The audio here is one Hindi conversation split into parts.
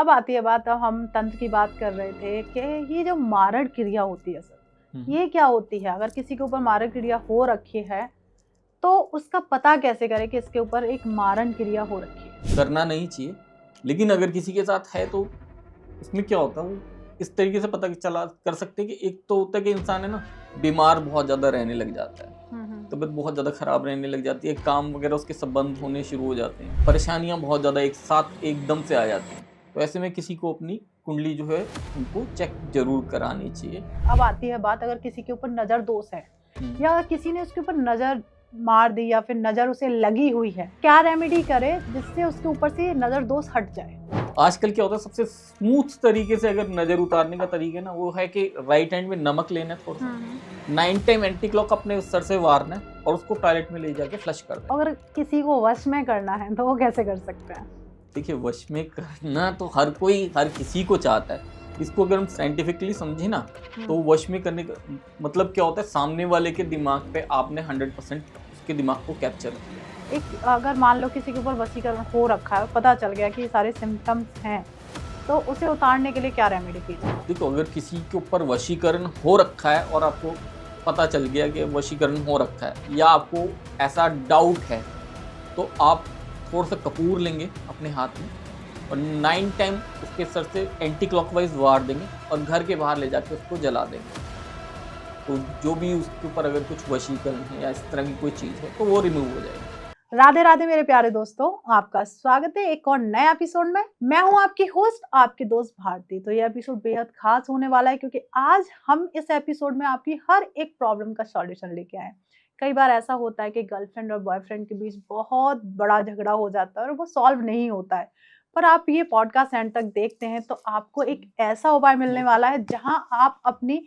अब आती है बात, अब हम तंत्र की बात कर रहे थे कि ये जो मारण क्रिया होती है सर, ये क्या होती है? अगर किसी के ऊपर मारण क्रिया हो रखी है तो उसका पता कैसे करें कि इसके ऊपर एक मारण क्रिया हो रखी है? करना नहीं चाहिए, लेकिन अगर किसी के साथ है तो इसमें क्या होता है, वो इस तरीके से पता चला कर सकते हैं कि एक तो होता है कि इंसान है ना, बीमार बहुत ज़्यादा रहने लग जाता है, तबीयत बहुत ज़्यादा ख़राब रहने लग जाती है, काम वगैरह उसके सब बंद होने शुरू हो जाते हैं, परेशानियाँ बहुत ज़्यादा एक साथ एकदम से आ जाती हैं। तो ऐसे में किसी को अपनी कुंडली जो है उनको चेक जरूर करानी चाहिए। अब आती है बात, अगर किसी के ऊपर नजर दोष है या किसी ने उसके ऊपर नजर मार दी या फिर नजर उसे लगी हुई है, क्या रेमेडी करे जिससे उसके ऊपर से नजर दोष हट जाए? आजकल क्या होता है, सबसे स्मूथ तरीके से अगर नजर उतारने का तरीका ना, वो है कि राइट हैंड में नमक लेना है, थोड़ा सा 9 टाइम एंटी क्लॉक अपने सर से वारना है और उसको टॉयलेट में ले जाके फ्लश कर देना। अगर किसी को वश में करना है तो वो कैसे कर सकते हैं? देखिए, वश में करना तो हर कोई हर किसी को चाहता है। इसको अगर हम साइंटिफिकली समझे ना, तो वश में करने का मतलब क्या होता है, सामने वाले के दिमाग पे आपने 100% उसके दिमाग को कैप्चर किया। एक अगर मान लो किसी के ऊपर वशीकरण हो रखा है, पता चल गया कि सारे सिम्टम्स हैं, तो उसे उतारने के लिए क्या रेमेडी की जाए? देखो, अगर किसी के ऊपर वशीकरण हो रखा है और आपको पता चल गया कि वशीकरण हो रखा है या आपको ऐसा डाउट है, तो आप थोड़ा सा कपूर लेंगे अपने हाथ में और 9 टाइम उसके सर से एंटी क्लॉकवाइज वार देंगे और घर के बाहर ले जाके उसको जला देंगे। तो जो भी उसके ऊपर अगर कुछ वशीकरण है या इस तरह की कोई चीज़ है तो वो रिमूव हो जाएगी। राधे राधे मेरे प्यारे दोस्तों, आपका स्वागत है एक और नए एपिसोड में। मैं हूं आपकी होस्ट, आपकी दोस्त भारती। तो ये एपिसोड बेहद खास होने वाला है क्योंकि आज हम इस एपिसोड में आपकी हर एक प्रॉब्लम का सॉल्यूशन लेके आए। कई बार ऐसा होता है कि गर्लफ्रेंड और बॉयफ्रेंड के बीच बहुत बड़ा झगड़ा हो जाता है और वो सॉल्व नहीं होता है, पर आप ये पॉडकास्ट एंड तक देखते हैं तो आपको एक ऐसा उपाय मिलने वाला है जहां आप अपनी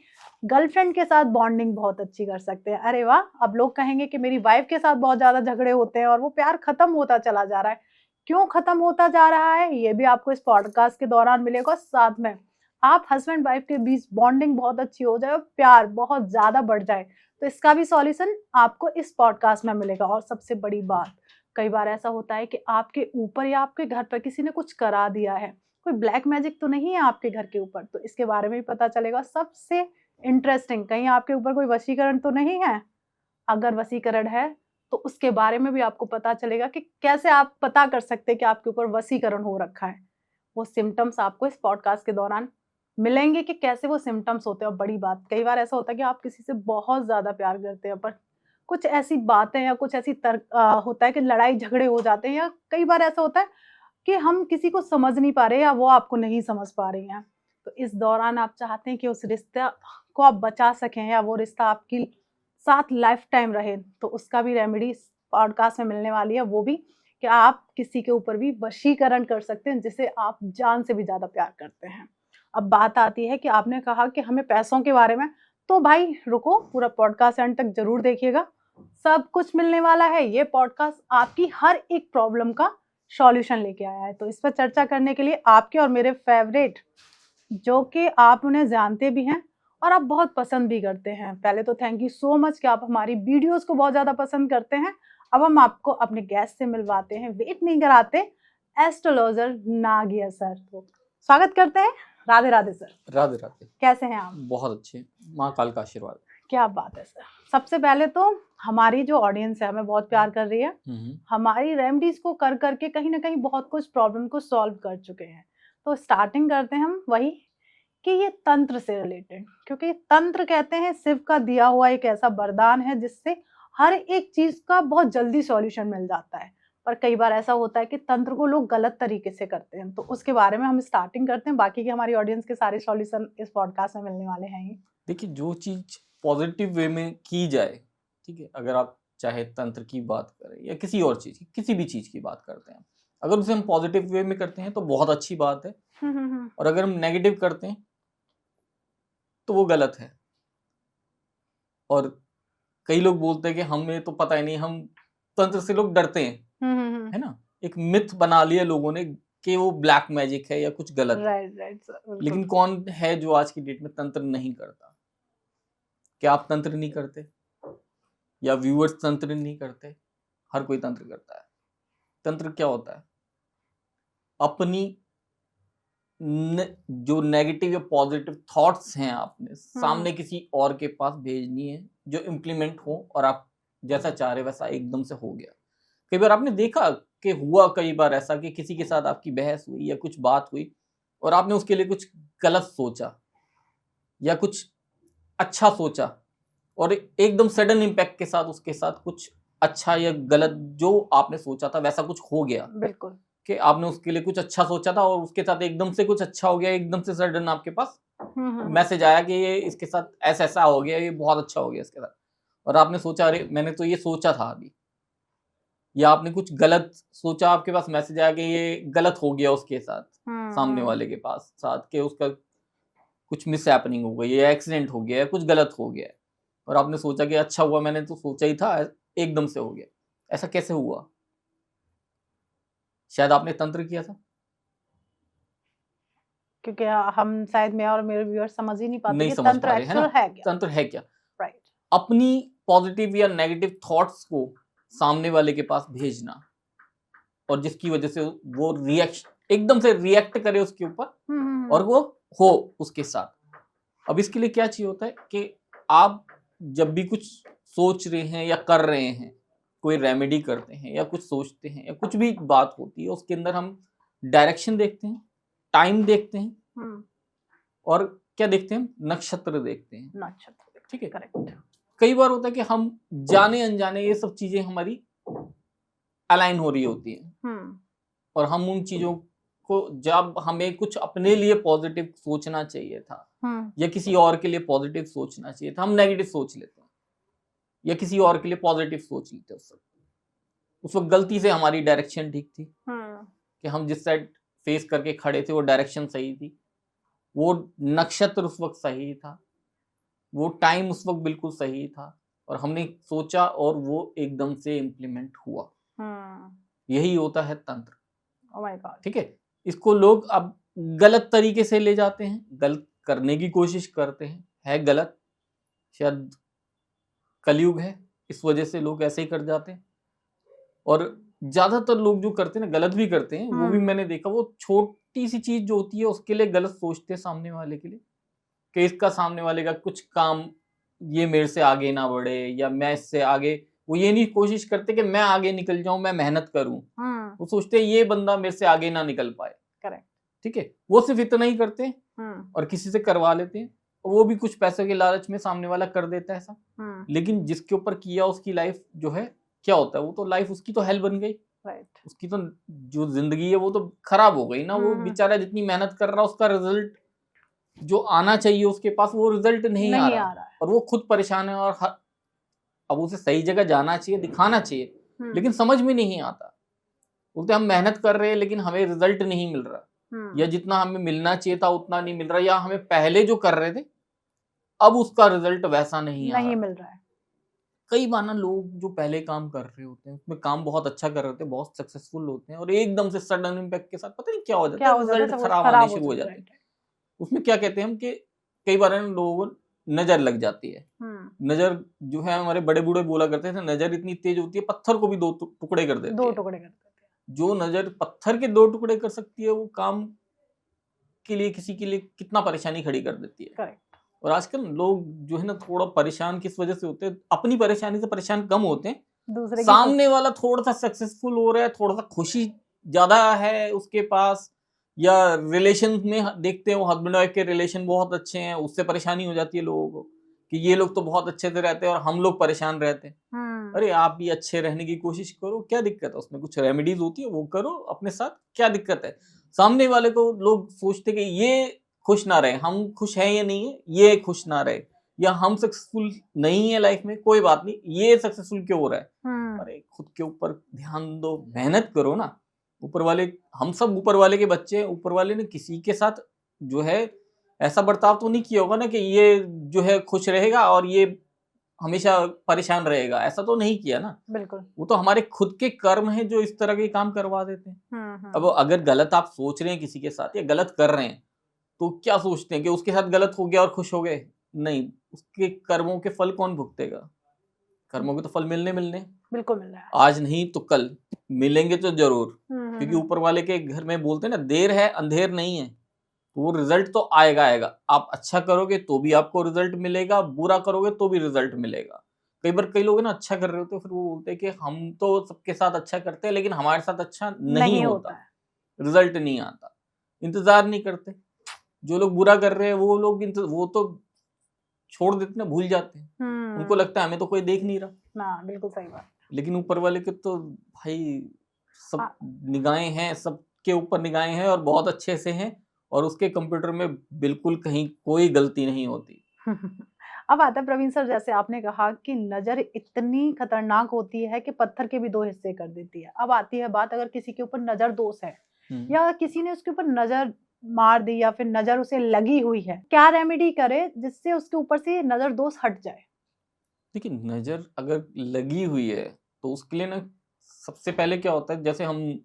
गर्लफ्रेंड के साथ बॉन्डिंग बहुत अच्छी कर सकते हैं। अरे वाह! अब लोग कहेंगे कि मेरी वाइफ के साथ बहुत ज़्यादा झगड़े होते हैं और वो प्यार खत्म होता चला जा रहा है। क्यों खत्म होता जा रहा है? ये भी आपको इस पॉडकास्ट के दौरान मिलेगा। साथ में आप हस्बैंड वाइफ के बीच बॉन्डिंग बहुत अच्छी हो जाए और प्यार बहुत ज़्यादा बढ़ जाए, तो इसका भी सॉल्यूशन आपको इस पॉडकास्ट में मिलेगा। और सबसे बड़ी बात, कई बार ऐसा होता है कि आपके ऊपर या आपके घर पर किसी ने कुछ करा दिया है। कोई ब्लैक मैजिक तो नहीं है आपके घर के ऊपर, तो इसके बारे में भी पता चलेगा। सबसे इंटरेस्टिंग, कहीं आपके ऊपर कोई वशीकरण तो नहीं है? अगर वशीकरण है तो उसके बारे में भी आपको पता चलेगा कि कैसे आप पता कर सकते हैं कि आपके ऊपर वशीकरण हो रखा है। वो सिम्टम्स आपको इस पॉडकास्ट के दौरान मिलेंगे कि कैसे वो सिम्टम्स होते हैं। और बड़ी बात, कई बार ऐसा होता है कि आप किसी से बहुत ज्यादा प्यार करते हैं, पर कुछ ऐसी बातें या कुछ ऐसी होता है कि लड़ाई झगड़े हो जाते हैं, या कई बार ऐसा होता है कि हम किसी को समझ नहीं पा रहे या वो आपको नहीं समझ पा रही हैं। तो इस दौरान आप चाहते हैं कि उस रिश्ते को आप बचा सकें या वो रिश्ता आपकी साथ लाइफ टाइम रहे, तो उसका भी रेमेडी इस पॉडकास्ट में मिलने वाली है। वो भी कि आप किसी के ऊपर भी वशीकरण कर सकते हैं जिसे आप जान से भी ज़्यादा प्यार करते हैं। अब बात आती है कि आपने कहा कि हमें पैसों के बारे में, तो भाई रुको, पूरा पॉडकास्ट एंड तक जरूर देखिएगा। सब कुछ मिलने वाला है। ये पॉडकास्ट आपकी हर एक प्रॉब्लम का सॉल्यूशन लेके आया है। तो इस पर चर्चा करने के लिए आपके और मेरे फेवरेट, जो कि आप उन्हें जानते भी हैं और आप बहुत पसंद भी करते हैं। पहले तो थैंक यू सो मच कि आप हमारी वीडियोस को बहुत ज़्यादा पसंद करते हैं। अब हम आपको अपने गेस्ट से मिलवाते हैं, वेट नहीं कराते, एस्ट्रोलॉजर नागिया सर। तो स्वागत करते हैं। राधे राधे सर। राधे राधे। कैसे हैं आप? बहुत अच्छे, माँ काल का आशीर्वाद। क्या बात है सर। सबसे पहले तो हमारी जो ऑडियंस है हमें बहुत प्यार कर रही है। हमारी रेमेडीज को कर करके कहीं ना कहीं बहुत कुछ प्रॉब्लम को सॉल्व कर चुके हैं। तो स्टार्टिंग करते हैं हम वही कि ये तंत्र से रिलेटेड, क्योंकि तंत्र कहते हैं शिव का दिया हुआ एक ऐसा वरदान है जिससे हर एक चीज का बहुत जल्दी सॉल्यूशन मिल जाता है। पर कई बार ऐसा होता है कि तंत्र को लोग गलत तरीके से करते हैं, तो उसके बारे में हम स्टार्टिंग करते हैं। बाकी की हमारी ऑडियंस के सारे सॉल्यूशन इस पॉडकास्ट में मिलने वाले हैं ही। देखिए, जो चीज पॉजिटिव वे में की जाए, ठीक है, अगर आप चाहे तंत्र की बात करें या किसी और चीज की, किसी भी चीज की बात करते हैं, अगर उसे हम पॉजिटिव वे में करते हैं तो बहुत अच्छी बात है, और अगर हम नेगेटिव करते हैं तो वो गलत है। और कई लोग बोलते हैं कि हमें तो पता ही नहीं, हम तंत्र से लोग डरते हैं, है ना। एक मिथ बना लिया लोगों ने कि वो ब्लैक मैजिक है या कुछ गलत है। Right right sir. लेकिन कौन है जो आज की डेट में तंत्र नहीं करता? क्या आप तंत्र नहीं करते या व्यूअर्स तंत्र नहीं करते? हर कोई तंत्र करता है। तंत्र क्या होता है? अपनी जो नेगेटिव या पॉजिटिव थॉट्स हैं आपने सामने किसी और के पास भेजनी है जो इम्प्लीमेंट हो और आप जैसा चाह रहे वैसा एकदम से हो गया। कई बार आपने देखा कि हुआ कई बार ऐसा कि किसी के साथ आपकी बहस हुई या कुछ बात हुई और आपने उसके लिए कुछ गलत सोचा या कुछ अच्छा सोचा और एकदम सडन इम्पैक्ट के साथ उसके साथ कुछ अच्छा या गलत जो आपने सोचा था वैसा कुछ हो गया। बिल्कुल। कि आपने उसके लिए कुछ अच्छा सोचा था और उसके साथ एकदम से कुछ अच्छा हो गया, एकदम से सडन आपके पास मैसेज आया कि ये इसके साथ ऐसा ऐसा हो गया, ये बहुत अच्छा हो गया इसके साथ, और आपने सोचा अरे मैंने तो ये सोचा था अभी, या आपने कुछ गलत सोचा, आपके पास मैसेज आया कि ये गलत हो गया उसके साथ, सामने वाले के पास साथ के उसका कुछ मिस हैपनिंग हो गई या एक्सीडेंट हो गया या कुछ गलत हो गया और आपने सोचा कि अच्छा हुआ, मैंने तो सोचा ही था, एकदम से हो गया। ऐसा कैसे हुआ? शायद आपने तंत्र किया था। क्योंकि हम शायद मैं और मेरे व्यूअर्स समझ ही नहीं पाते नहीं कि समझ तंत्र पा रहे हैं एक्चुअल ना, है क्या। तंत्र है क्या। राइट। अपनी पॉजिटिव या नेगेटिव थॉट्स को सामने वाले के पास भेजना और जिसकी वजह से वो रिएक्शन एकदम से रिएक्ट करे उसके ऊपर और वो हो उसके साथ। अब इसके लिए क्या चाहिए होता है कि आप जब भी कुछ सोच रहे हैं या कर रहे हैं, कोई रेमेडी करते हैं या कुछ सोचते हैं या कुछ भी बात होती है, उसके अंदर हम डायरेक्शन देखते हैं, टाइम देखते हैं और क्या देखते हैं, नक्षत्र देखते हैं। नक्षत्र। ठीक है। करेक्ट। कई बार होता है कि हम जाने अनजाने ये सब चीजें हमारी अलाइन हो रही होती हैं और हम उन चीजों को, जब हमें कुछ अपने लिए पॉजिटिव सोचना चाहिए था या किसी और के लिए पॉजिटिव सोचना चाहिए था, हम नेगेटिव सोच लेते हैं या किसी और के लिए पॉजिटिव सोच लेते हैं। उस वक्त गलती से हमारी डायरेक्शन ठीक थी कि हम जिस साइड फेस करके खड़े थे वो डायरेक्शन सही थी, वो नक्षत्र उस वक्त सही था, वो टाइम उस वक्त बिल्कुल सही था और हमने सोचा और वो एकदम से इम्प्लीमेंट हुआ। यही होता है तंत्र। Oh my God. ठीक है। इसको लोग अब गलत तरीके से ले जाते हैं, गलत करने की कोशिश करते हैं, है गलत, शायद कलयुग है इस वजह से लोग ऐसे ही कर जाते हैं। और ज्यादातर लोग जो करते हैं ना, गलत भी करते हैं, वो भी मैंने देखा, वो छोटी सी चीज जो होती है उसके लिए गलत सोचते हैं सामने वाले के लिए, कि इसका सामने वाले का कुछ काम ये मेरे से आगे ना बढ़े या मैं इससे आगे, वो ये नहीं कोशिश करते कि मैं आगे निकल जाऊं, मैं मेहनत करूं, वो सोचते हैं ये बंदा मेरे से आगे ना निकल पाए। करेक्ट। ठीक है। वो सिर्फ इतना ही करते हैं और किसी से करवा लेते हैं, वो भी कुछ पैसों के लालच में सामने वाला कर देता है ऐसा। लेकिन जिसके ऊपर किया उसकी लाइफ जो है क्या होता है, वो तो लाइफ उसकी तो हेल बन गई। राइट। उसकी तो जो जिंदगी है वो तो खराब हो गई ना। वो बेचारा जितनी मेहनत कर रहा है उसका रिजल्ट जो आना चाहिए उसके पास वो रिजल्ट नहीं आ रहा है और वो खुद परेशान है। और अब उसे सही जगह जाना चाहिए, दिखाना चाहिए, लेकिन समझ में नहीं आता। बोलते हम मेहनत कर रहे हैं लेकिन हमें रिजल्ट नहीं मिल रहा, या जितना हमें मिलना चाहिए था उतना नहीं मिल रहा, या हमें पहले जो कर रहे थे अब उसका रिजल्ट वैसा नहीं मिल रहा है। कई बार ना लोग जो पहले काम कर रहे होते हैं उसमें काम बहुत अच्छा कर रहे होते हैं, बहुत सक्सेसफुल होते हैं, और एकदम से सडन इम्पैक्ट के साथ पता नहीं क्या हो जाता है, रिजल्ट खराब आने शुरू हो जाते हैं। उसमें क्या कहते हैं हम कि कई बार लोगों को नजर लग जाती है। नजर जो है, हमारे बड़े बूढ़े बोला करते थे, नजर इतनी तेज होती है पत्थर को भी दो टुकड़े कर देती है। 2 टुकड़े कर देते हैं। जो नजर पत्थर के 2 टुकड़े कर सकती है वो काम के लिए किसी के लिए कितना परेशानी खड़ी कर देती है। करेक्ट। और आजकल लोग जो है ना थोड़ा परेशान किस वजह से होते हैं, अपनी परेशानी से परेशान कम होते हैं, दूसरे की सामने वाला थोड़ा सा सक्सेसफुल हो रहा है, थोड़ा सा खुशी ज्यादा है उसके पास, या रिलेशन में देखते हैं वो हस्बैंड वाइफ के रिलेशन बहुत अच्छे हैं, उससे परेशानी हो जाती है लोगों को कि ये लोग तो बहुत अच्छे से रहते हैं और हम लोग परेशान रहते हैं। अरे आप भी अच्छे रहने की कोशिश करो, क्या दिक्कत है उसमें, कुछ रेमेडीज होती है वो करो अपने साथ, क्या दिक्कत है। सामने वाले को लोग सोचते कि ये खुश ना रहे, हम खुश हैं या नहीं है, ये खुश ना रहे, या हम सक्सेसफुल नहीं है लाइफ में, कोई बात नहीं, ये सक्सेसफुल क्यों हो रहा है। अरे खुद के ऊपर ध्यान दो, मेहनत करो ना। ऊपर वाले, हम सब ऊपर वाले के बच्चे हैं, ऊपर वाले ने किसी के साथ जो है ऐसा बर्ताव तो नहीं किया होगा ना कि ये जो है खुश रहेगा और ये हमेशा परेशान रहेगा, ऐसा तो नहीं किया ना। बिल्कुल। वो तो हमारे खुद के कर्म हैं जो इस तरह के काम करवा देते हैं। अब अगर गलत आप सोच रहे हैं किसी के साथ या गलत कर रहे हैं तो क्या सोचते हैं कि उसके साथ गलत हो गया और खुश हो गए? नहीं, उसके कर्मों के फल कौन भुगतेगा? कर्मों के तो फल मिलने बिल्कुल मिल रहा है, आज नहीं तो कल मिलेंगे तो जरूर, क्योंकि ऊपर वाले के घर में बोलते हैं ना, देर है अंधेर नहीं है। तो वो रिजल्ट तो आएगा आएगा। आप अच्छा करोगे तो भी आपको रिजल्ट मिलेगा, बुरा करोगे तो भी रिजल्ट मिलेगा। कई बार कई लोग है ना अच्छा कर रहे होते हैं, फिर वो बोलते हैं कि हम तो सबके साथ अच्छा करते हैं लेकिन हमारे साथ अच्छा नहीं होता, है। रिजल्ट नहीं आता, इंतजार नहीं करते। जो लोग बुरा कर रहे हैं वो लोग वो तो छोड़ देते ना, भूल जाते हैं। उनको लगता है हमें तो कोई देख नहीं रहा, ना बिल्कुल सही बात। लेकिन ऊपर वाले के तो भाई सब आ, निगाहें हैं, सबके ऊपर निगाहें हैं और बहुत अच्छे से हैं, और उसके कंप्यूटर में बिल्कुल कहीं कोई गलती नहीं होती। अब आता है प्रवीण सर, जैसे आपने कहा कि नजर इतनी खतरनाक होती है कि पत्थर के भी दो हिस्से कर देती है। अब आती है बात, अगर किसी के ऊपर नजर दोष है हम्म। या किसी ने उसके ऊपर नजर मार दी या फिर नजर उसे लगी हुई है, क्या रेमेडी करे जिससे उसके ऊपर से ये नजर दोष हट जाए? देखिए, नजर अगर लगी हुई है तो उसके लिए ना सबसे पहले क्या होता है, जैसे हम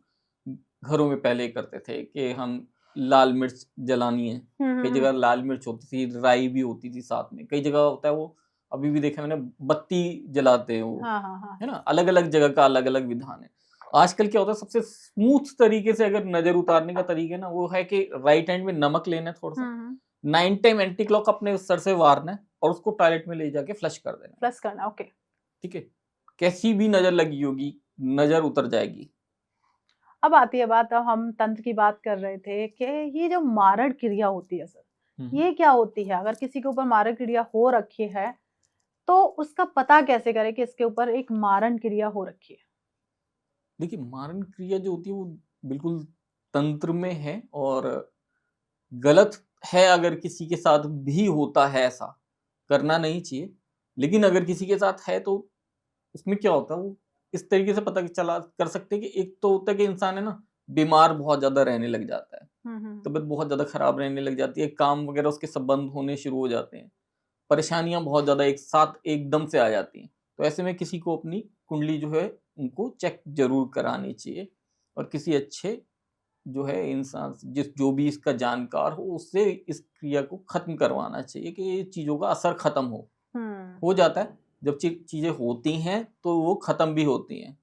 घरों में पहले करते थे कि हम लाल मिर्च जलानी है। कई जगह लाल मिर्च होती थी, राई भी होती थी साथ में। कई जगह होता है वो, अभी भी देखा मैंने, बत्ती जलाते हैं वो, हाँ हाँ हाँ। है ना। अलग अलग जगह का अलग अलग विधान है। आजकल क्या होता है, सबसे स्मूथ तरीके से अगर नजर उतारने का तरीका है ना, वो है कि राइट हैंड में नमक लेना है थोड़ा सा, 9 टाइम एंटी क्लॉक अपने सर से वारना है और उसको टॉयलेट में ले जाके फ्लश कर देना है। प्लस करना, ओके। ठीक है, कैसी भी नजर लगी होगी, नजर उतर जाएगी। अब आती है बात, अब हम तंत्र की बात कर रहे थे कि ये जो मारण क्रिया होती है सर, ये क्या होती है? अगर किसी के ऊपर मारण क्रिया हो रखी है तो उसका पता कैसे करें कि इसके ऊपर एक मारण क्रिया हो रखी है? देखिए, मारण क्रिया जो होती है वो बिल्कुल तंत्र में है और गलत है। अगर किसी के साथ भी होता है ऐसा, करना नहीं चाहिए। लेकिन अगर किसी के साथ है तो उसमें क्या होता है, वो इस तरीके से पता चला कर सकते हैं कि एक तो होता है कि इंसान है ना, बीमार बहुत ज्यादा रहने लग जाता है, तबीयत बहुत ज्यादा खराब रहने लग जाती है, काम वगैरह उसके सब बंद होने शुरू हो जाते हैं, परेशानियां बहुत ज्यादा एक साथ एकदम से आ जाती हैं। तो ऐसे में किसी को अपनी कुंडली जो है उनको चेक जरूर करानी चाहिए, और किसी अच्छे जो है इंसान जो भी इसका जानकार हो उससे इस क्रिया को खत्म करवाना चाहिए कि ये चीजों का असर खत्म हो जाता है। जब चीजें होती हैं तो वो खत्म भी होती हैं,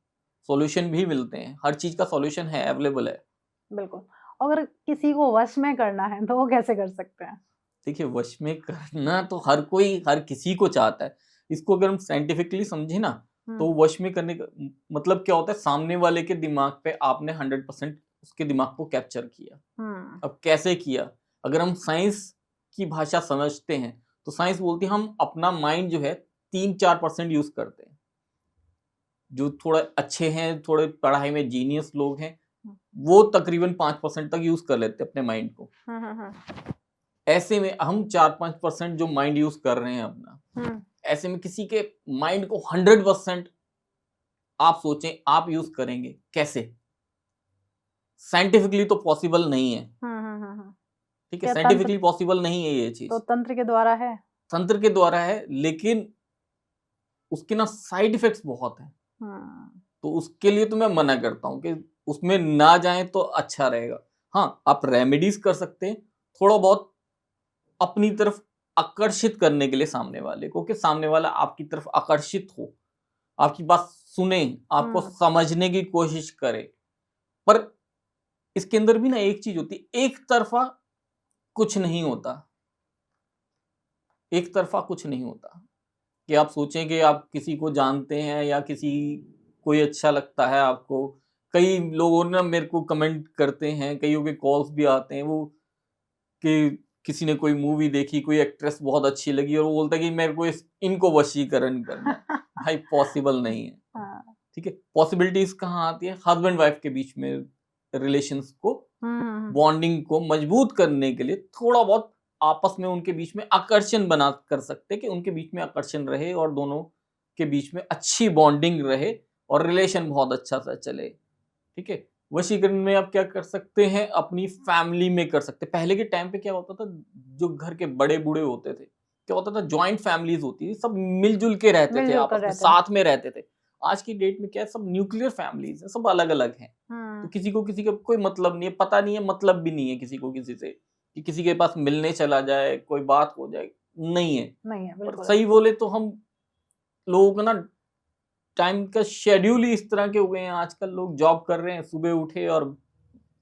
सॉल्यूशन भी मिलते हैं, हर चीज का सॉल्यूशन है, अवेलेबल है। बिल्कुल। अगर किसी को वश में करना है तो वो कैसे कर सकते हैं? देखिए, वश में करना तो हर कोई हर किसी को चाहता है। इसको अगर हम साइंटिफिकली समझे ना, तो वश में करने का मतलब क्या होता है, सामने वाले के दिमाग पे आपने 100% उसके दिमाग को कैप्चर किया। अब कैसे किया? अगर हम साइंस की भाषा समझते हैं तो साइंस बोलती है हम अपना माइंड जो है 3-4% यूज करते हैं। जो थोड़ा अच्छे हैं, थोड़े पढ़ाई में जीनियस लोग हैं, वो तकरीबन 5% तक यूज कर लेते हैं अपने माइंड को। ऐसे में हम 4-5% जो माइंड यूज कर रहे हैं अपना, ऐसे में किसी के माइंड को 100% आप सोचें आप यूज करेंगे कैसे? साइंटिफिकली तो पॉसिबल नहीं है। ठीक है, क्या साइंटिफिकली पॉसिबल नहीं है ये चीज। तो तंत्र के द्वारा है? तंत्र के द्वारा है, लेकिन उसके ना साइड इफेक्ट्स बहुत हैं। तो उसके लिए तो मैं मना करता हूँ कि उसमें ना जाएं तो अच्छा रहेगा। हाँ, आप रेमेडीज कर सकते हैं, थोड़ा बहुत अपनी तरफ आकर्षित करने के लिए सामने वाले को, कि सामने वाला आपकी तरफ आकर्षित हो, आपकी बात सुने, आपको समझने की कोशिश करे। पर इसके अंदर भी ना एक चीज होती है, एक तरफा कुछ नहीं होता। एक तरफा कुछ नहीं होता कि आप सोचें कि आप किसी को जानते हैं या किसी कोई अच्छा लगता है आपको। कई लोगों ने मेरे को कमेंट करते हैं, कईयों के कॉल्स भी आते हैं, वो कि किसी ने कोई मूवी देखी, कोई एक्ट्रेस बहुत अच्छी लगी और वो बोलता है कि मेरे को इनको वशीकरण करना है। भाई पॉसिबल नहीं है। ठीक है, पॉसिबिलिटीज कहाँ आती है? हस्बैंड वाइफ के बीच में रिलेशंस को, बॉन्डिंग को मजबूत करने के लिए थोड़ा बहुत आपस में उनके बीच में आकर्षण बना कर सकते हैं, कि उनके बीच में आकर्षण रहे और दोनों के बीच में अच्छी बॉन्डिंग रहे और रिलेशन बहुत अच्छा सा चले। ठीक है, वशीकरण में आप क्या कर सकते हैं, अपनी फैमिली में कर सकते हैं। पहले के टाइम पे क्या होता था, जो घर के बड़े बूढ़े होते थे, क्या होता था, जॉइंट फैमिलीज होती थी, सब मिलजुल के रहते थे, मिलजुल कर आपस में रहते हैं। साथ में रहते थे। आज की डेट में क्या है, सब न्यूक्लियर फैमिलीज है, सब अलग अलग हैं। तो किसी को किसी का कोई मतलब नहीं है, पता नहीं है, मतलब भी नहीं है किसी को किसी से, कि किसी के पास मिलने चला जाए, कोई बात हो जाए, नहीं है। नहीं है, और बिल्कुल। सही बोले तो हम लोगों का ना टाइम का शेड्यूल ही इस तरह के हो गए हैं। आजकल लोग जॉब कर रहे हैं, सुबह उठे और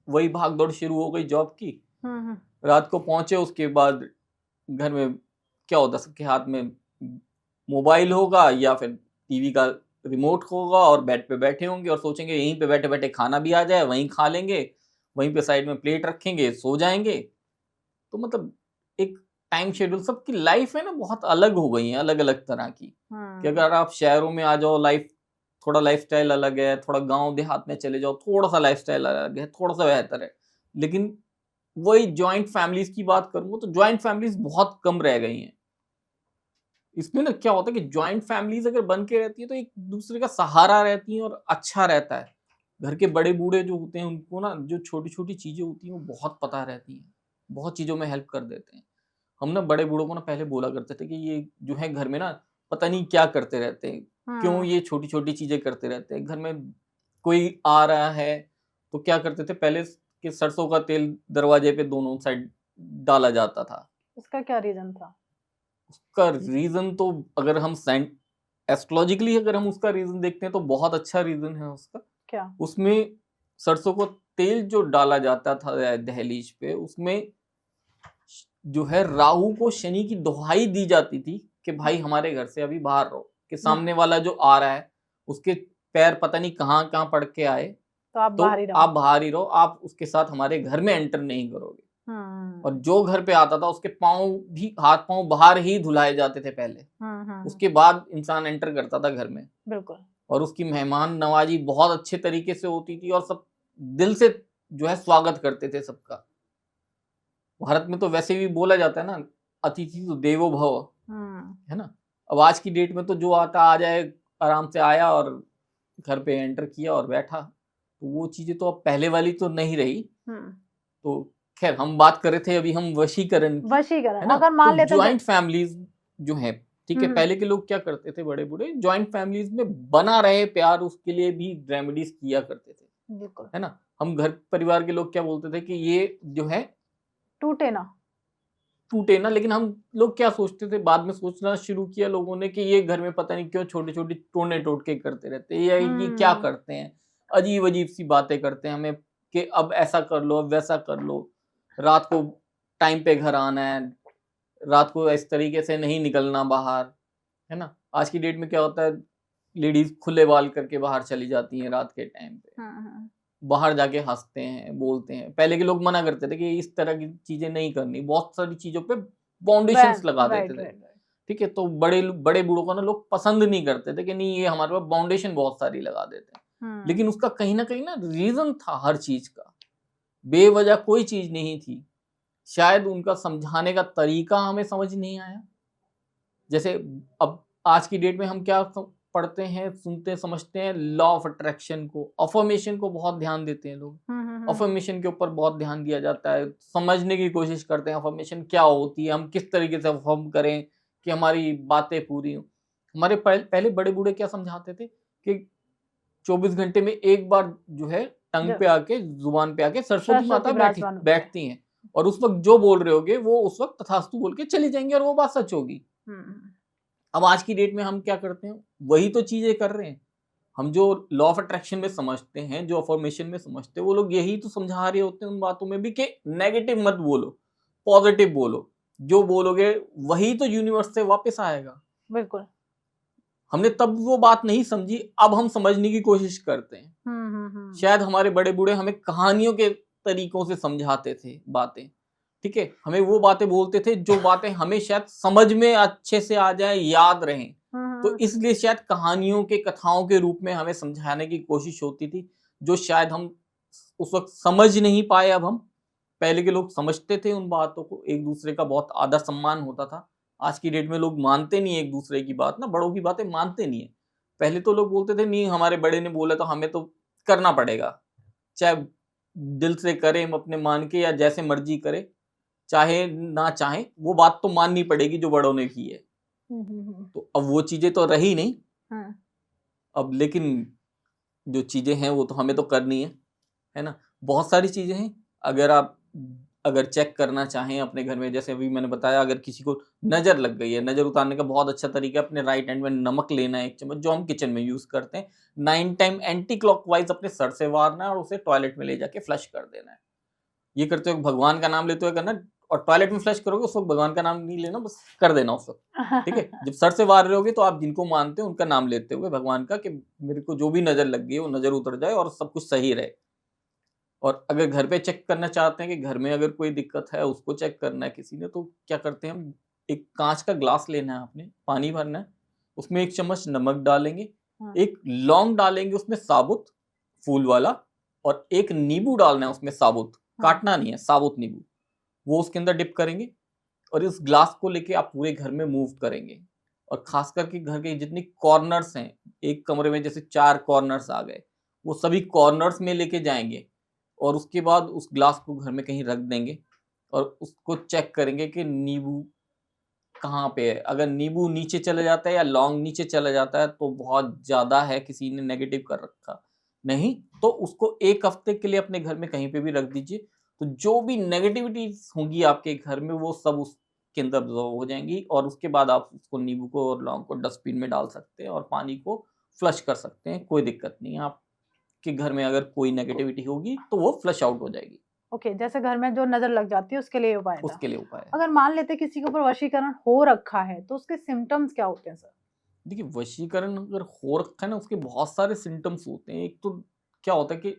वही भाग दौड़ शुरू हो गई जॉब की। रात को पहुंचे, उसके बाद घर में क्या होता है, सबके हाथ में मोबाइल होगा या फिर टीवी का रिमोट होगा और बेड पे बैठे होंगे और सोचेंगे यहीं पे बैठे बैठे खाना भी आ जाए, वहीं खा लेंगे, वहीं पे साइड में प्लेट रखेंगे, सो जाएंगे। तो मतलब एक टाइम शेड्यूल, सबकी लाइफ है ना बहुत अलग हो गई है, अलग अलग तरह की। कि अगर आप शहरों में आ जाओ, थोड़ा लाइफस्टाइल अलग है, थोड़ा गांव देहात में चले जाओ, थोड़ा सा लाइफस्टाइल अलग है, थोड़ा सा बेहतर है। लेकिन वही जॉइंट फैमिलीज की बात करूँ तो जॉइंट फैमिलीज बहुत कम रह गई हैं। इसमें ना क्या होता है कि जॉइंट फैमिलीज अगर बन के रहती है तो एक दूसरे का सहारा रहती है और अच्छा रहता है। घर के बड़े बूढ़े जो होते हैं उनको ना जो छोटी छोटी चीजें होती हैं वो बहुत पता रहती हैं, बहुत चीजों में हेल्प कर देते हैं। हम ना बड़े बूढ़ों को ना पहले बोला करते थे कि ये जो है घर में ना पता नहीं क्या करते रहते हैं, क्यों ये छोटी छोटी चीजें करते रहते हैं। घर में कोई आ रहा है तो क्या करते थे पहले कि सरसों का तेल दरवाजे पे दोनों साइड डाला जाता था। उसका क्या रीजन था? उसका रीजन तो अगर हम एस्ट्रोलॉजिकली अगर हम उसका रीजन देखते हैं तो बहुत अच्छा रीजन है उसका। क्या? उसमें सरसों को तेल जो डाला जाता था दहलीज पे, उसमें जो है राहु को शनि की दुहाई दी जाती थी कि भाई हमारे घर से अभी बाहर रहो, कि सामने वाला जो आ रहा है उसके पैर पता नहीं कहाँ कहाँ पड़ के आए, तो आप तो बाहर ही रहो। आप बाहर ही रहो, आप उसके साथ हमारे घर में एंटर नहीं करोगे। और जो घर पे आता था उसके पाँव भी, हाथ पाँव बाहर ही धुलाए जाते थे पहले, उसके बाद इंसान एंटर करता था घर में। बिल्कुल। और उसकी मेहमान नवाजी बहुत अच्छे तरीके से होती थी और सब दिल से जो है स्वागत करते थे सबका। भारत में तो वैसे भी बोला जाता है ना, अतिथि तो देवो भव, है ना। अब आज की डेट में तो जो आता आ जाए, आराम से आया और घर पे एंटर किया और बैठा, तो वो चीजें तो अब पहले वाली तो नहीं रही। तो खैर हम बात कर रहे थे अभी हम वशीकरण की, है ना। अगर मान तो लेते हैं ज्वाइंट फैमिलीज जो है, ठीक है, पहले के लोग क्या करते थे, बड़े बूढ़े ज्वाइंट फैमिलीज में बना रहे प्यार, उसके लिए भी रेमेडीज किया करते थे, बिल्कुल, है ना। हम घर परिवार के लोग क्या बोलते थे कि ये जो है टूटे ना। टूटे ना, लेकिन हम लोग क्या सोचते थे, बाद में सोचना शुरू किया लोगों ने कि ये घर में पता नहीं क्यों छोटे छोटे टोने टोटके करते रहते हैं, या ये क्या करते हैं, अजीब अजीब सी बातें करते हैं हमें कि अब ऐसा कर लो, अब वैसा कर लो, रात को टाइम पे घर आना है, रात को इस तरीके से नहीं निकलना बाहर, है ना। आज की डेट में क्या होता है, लेडीज खुले बाल करके बाहर चली जाती हैं रात के टाइम पे, बाहर जाके हंसते हैं, बोलते हैं। पहले के लोग मना करते थे कि इस तरह की चीजें नहीं करनी, बहुत सारी चीजों पे बाउंडेशंस लगा देते थे, ठीक है। तो बड़े बड़े बूढ़ों को ना लोग पसंद नहीं करते थे कि नहीं ये हमारे पास बाउंडेशन बहुत सारी लगा देते हैं। लेकिन उसका कहीं ना रीजन था हर चीज का, बेवजह कोई चीज नहीं थी। शायद उनका समझाने का तरीका हमें समझ नहीं आया। जैसे अब आज की डेट में हम क्या पढ़ते हैं, सुनते हैं, समझते हैं, लॉ ऑफ अट्रैक्शन को, अफर्मेशन को बहुत ध्यान देते हैं लोग। अफर्मेशन के ऊपर बहुत ध्यान दिया जाता है, समझने की कोशिश करते हैं अफर्मेशन क्या होती है, हम किस तरीके से अफर्म करें कि हमारी बातें पूरी हों। हमारे पहले बड़े बूढ़े क्या समझाते थे कि 24 घंटे में एक बार जो है टंग पे आके, जुबान पे आके सरस्वती माता बैठती हैं, और उस वक्त जो बोल रहे होगे वो उस वक्त तथास्तु बोल के चली जाएंगे और वो बात सच होगी। अब आज की डेट में हम क्या करते हैं, वही तो चीजें कर रहे हैं। हम जो लॉ ऑफ अट्रैक्शन में समझते हैं, जो अफर्मेशन में समझते हैं, वो लोग यही तो समझा रहे होते हैं उन बातों में भी कि नेगेटिव मत बोलो, पॉजिटिव बोलो, जो बोलोगे वही तो यूनिवर्स से वापस आएगा। बिल्कुल। हमने तब वो बात नहीं समझी, अब हम समझने की कोशिश करते हैं। शायद हमारे बड़े बूढ़े हमें कहानियों के तरीकों से समझाते थे बातें, ठीक है, हमें वो बातें बोलते थे जो बातें हमें शायद समझ में अच्छे से आ जाए, याद रहें। तो इसलिए शायद कहानियों के, कथाओं के रूप में हमें समझाने की कोशिश होती थी, जो शायद हम उस वक्त समझ नहीं पाए। अब हम, पहले के लोग समझते थे उन बातों को, एक दूसरे का बहुत आदर सम्मान होता था। आज की डेट में लोग मानते नहीं एक दूसरे की बात ना, बड़ों की बातें मानते नहीं है। पहले तो लोग बोलते थे नहीं हमारे बड़े ने बोला तो हमें तो करना पड़ेगा, चाहे दिल से करें अपने मान के या जैसे मर्जी करे, चाहे ना चाहे वो बात तो माननी पड़ेगी जो बड़ों ने की है। तो अब वो चीजें तो रही नहीं। अब लेकिन जो चीजें हैं वो तो हमें तो करनी है ना। बहुत सारी चीजें हैं, अगर चेक करना चाहें अपने घर में, जैसे अभी मैंने बताया, अगर किसी को नजर लग गई है, नजर उतारने का बहुत अच्छा तरीका है, अपने राइट हैंड में नमक लेना है 1 चम्मच, जो हम किचन में यूज करते हैं, 9 टाइम एंटी क्लॉकवाइज अपने सर से वारना है और उसे टॉयलेट में ले जाके फ्लश कर देना है। ये करते हो भगवान का नाम लेते हुए करना, और टॉयलेट में फ्लश करोगे उस वक्त भगवान का नाम नहीं लेना, बस कर देना उस वक्त, ठीक है। जब सर से वार रहे होगे तो आप जिनको मानते हो उनका नाम लेते हुए भगवान का, कि मेरे को जो भी नजर लग गई वो नजर उतर जाए और सब कुछ सही रहे। और अगर घर पे चेक करना चाहते हैं कि घर में अगर कोई दिक्कत है उसको चेक करना है किसी ने, तो क्या करते हैं हम, एक कांच का ग्लास लेना है, आपने पानी भरना है, उसमें 1 चम्मच नमक डालेंगे, हाँ, एक लौंग डालेंगे उसमें साबुत फूल वाला, और एक नींबू डालना है उसमें साबुत, हाँ, काटना नहीं है, साबुत नींबू, वो उसके अंदर डिप करेंगे। और इस ग्लास को लेके आप पूरे घर में मूव करेंगे, और खास करके घर के जितनी कॉर्नर्स हैं, एक कमरे में जैसे 4 कॉर्नर्स आ गए, वो सभी कॉर्नर्स में लेके जाएंगे, और उसके बाद उस ग्लास को घर में कहीं रख देंगे, और उसको चेक करेंगे कि नींबू कहाँ पे है। अगर नींबू नीचे चले जाता है या लौंग नीचे चला जाता है तो बहुत ज़्यादा है, किसी ने नेगेटिव कर रखा, नहीं तो उसको 1 हफ्ते के लिए अपने घर में कहीं पे भी रख दीजिए। तो जो भी नेगेटिविटी होंगी आपके घर में वो सब उसके अंदर अब्ज़ॉर्ब हो जाएँगी, और उसके बाद आप उसको, नींबू को और लौंग को डस्टबिन में डाल सकते हैं और पानी को फ्लश कर सकते हैं, कोई दिक्कत नहीं है। आपके घर में अगर कोई नेगेटिविटी होगी तो वो फ्लश आउट हो जाएगी, ओके, जैसे घर में जो नजर लग जाती है उसके लिए ये उपाय था। उसके लिए उपाय है। अगर मान लेते किसी के ऊपर वशीकरण हो रखा है तो उसके सिम्टम्स क्या होते हैं सर? देखिए, वशीकरण अगर हो रखा है ना, उसके बहुत सारे सिम्पटम्स होते हैं। एक तो क्या होता है कि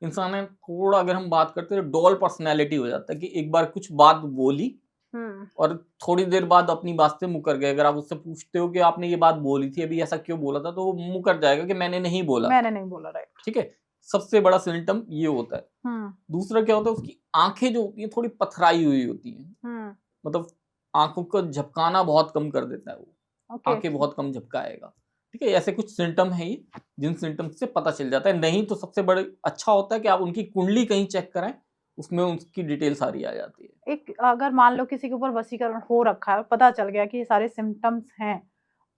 इंसान है थोड़ा, अगर हम बात करते हैं तो डॉल पर्सनैलिटी हो जाता है, कि एक बार कुछ बात बोली हम्म। और थोड़ी देर बाद अपनी बात से मुकर गए। अगर आप उससे पूछते हो कि आपने ये बात बोली थी, अभी ऐसा क्यों बोला था, तो वो मुकर जाएगा कि मैंने नहीं बोला, मैंने नहीं बोला, राइट। ठीक है। सबसे बड़ा सिम्टम ये होता है। हम्म। दूसरा क्या होता है, उसकी आंखें जो होती हैं थोड़ी पथराई हुई होती हैं, हम्म। मतलब आंखों का झपकाना बहुत कम कर देता है वो, ओके। आंखें बहुत कम झपकाएगा, ठीक है। ऐसे कुछ सिम्टम है ये, जिन सिम्टम से पता चल जाता है। नहीं तो सबसे बड़े अच्छा होता है कि आप उनकी कुंडली कहीं चेक कराएं, उसमें उसकी डिटेल सारी आ जाती है। एक अगर मान लो किसी के ऊपर वशीकरण हो रखा है और पता चल गया कि ये सारे सिम्टम्स हैं,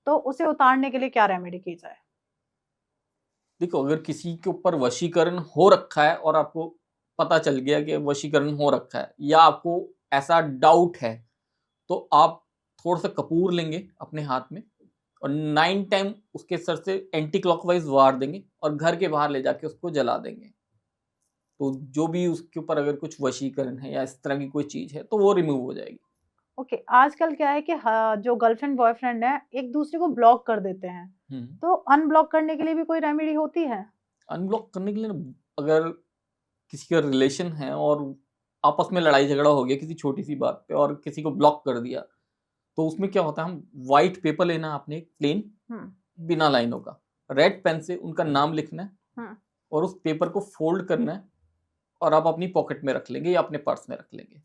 तो उसे उतारने के लिए क्या रेमेडी की जाए? देखो, अगर किसी के ऊपर वशीकरण हो रखा है और आपको पता चल गया कि वशीकरण हो रखा है, या आपको ऐसा डाउट है, तो आप थोड़ा सा कपूर लेंगे अपने हाथ में और 9 टाइम उसके सर से एंटी क्लॉकवाइज वार देंगे और घर के बाहर ले जाके उसको जला देंगे। तो जो भी उसके ऊपर अगर कुछ वशीकरण है या इस तरह की कोई चीज़ है तो वो रिमूव हो जाएगी। ओके, आजकल क्या है कि जो गर्लफ्रेंड बॉयफ्रेंड है एक दूसरे को ब्लॉक कर देते हैं, हुँ। तो अनब्लॉक करने के लिए भी कोई रेमेडी होती है? अनब्लॉक करने के लिए ना, अगर किसी का रिलेशन है और आपस में लड़ाई झगड़ा हो गया किसी छोटी-सी बात पे और किसी को ब्लॉक कर दिया, तो उसमें क्या होता है, हम व्हाइट पेपर लेना है आपने, एक प्लेन, हम्म। बिना लाइनों का। रेड पेन से उनका नाम लिखना है हम्म। और उस पेपर को फ़ोल्ड करना है और आप अपनी पॉकेट में रख लेंगे या अपने पर्स में रख लेंगे।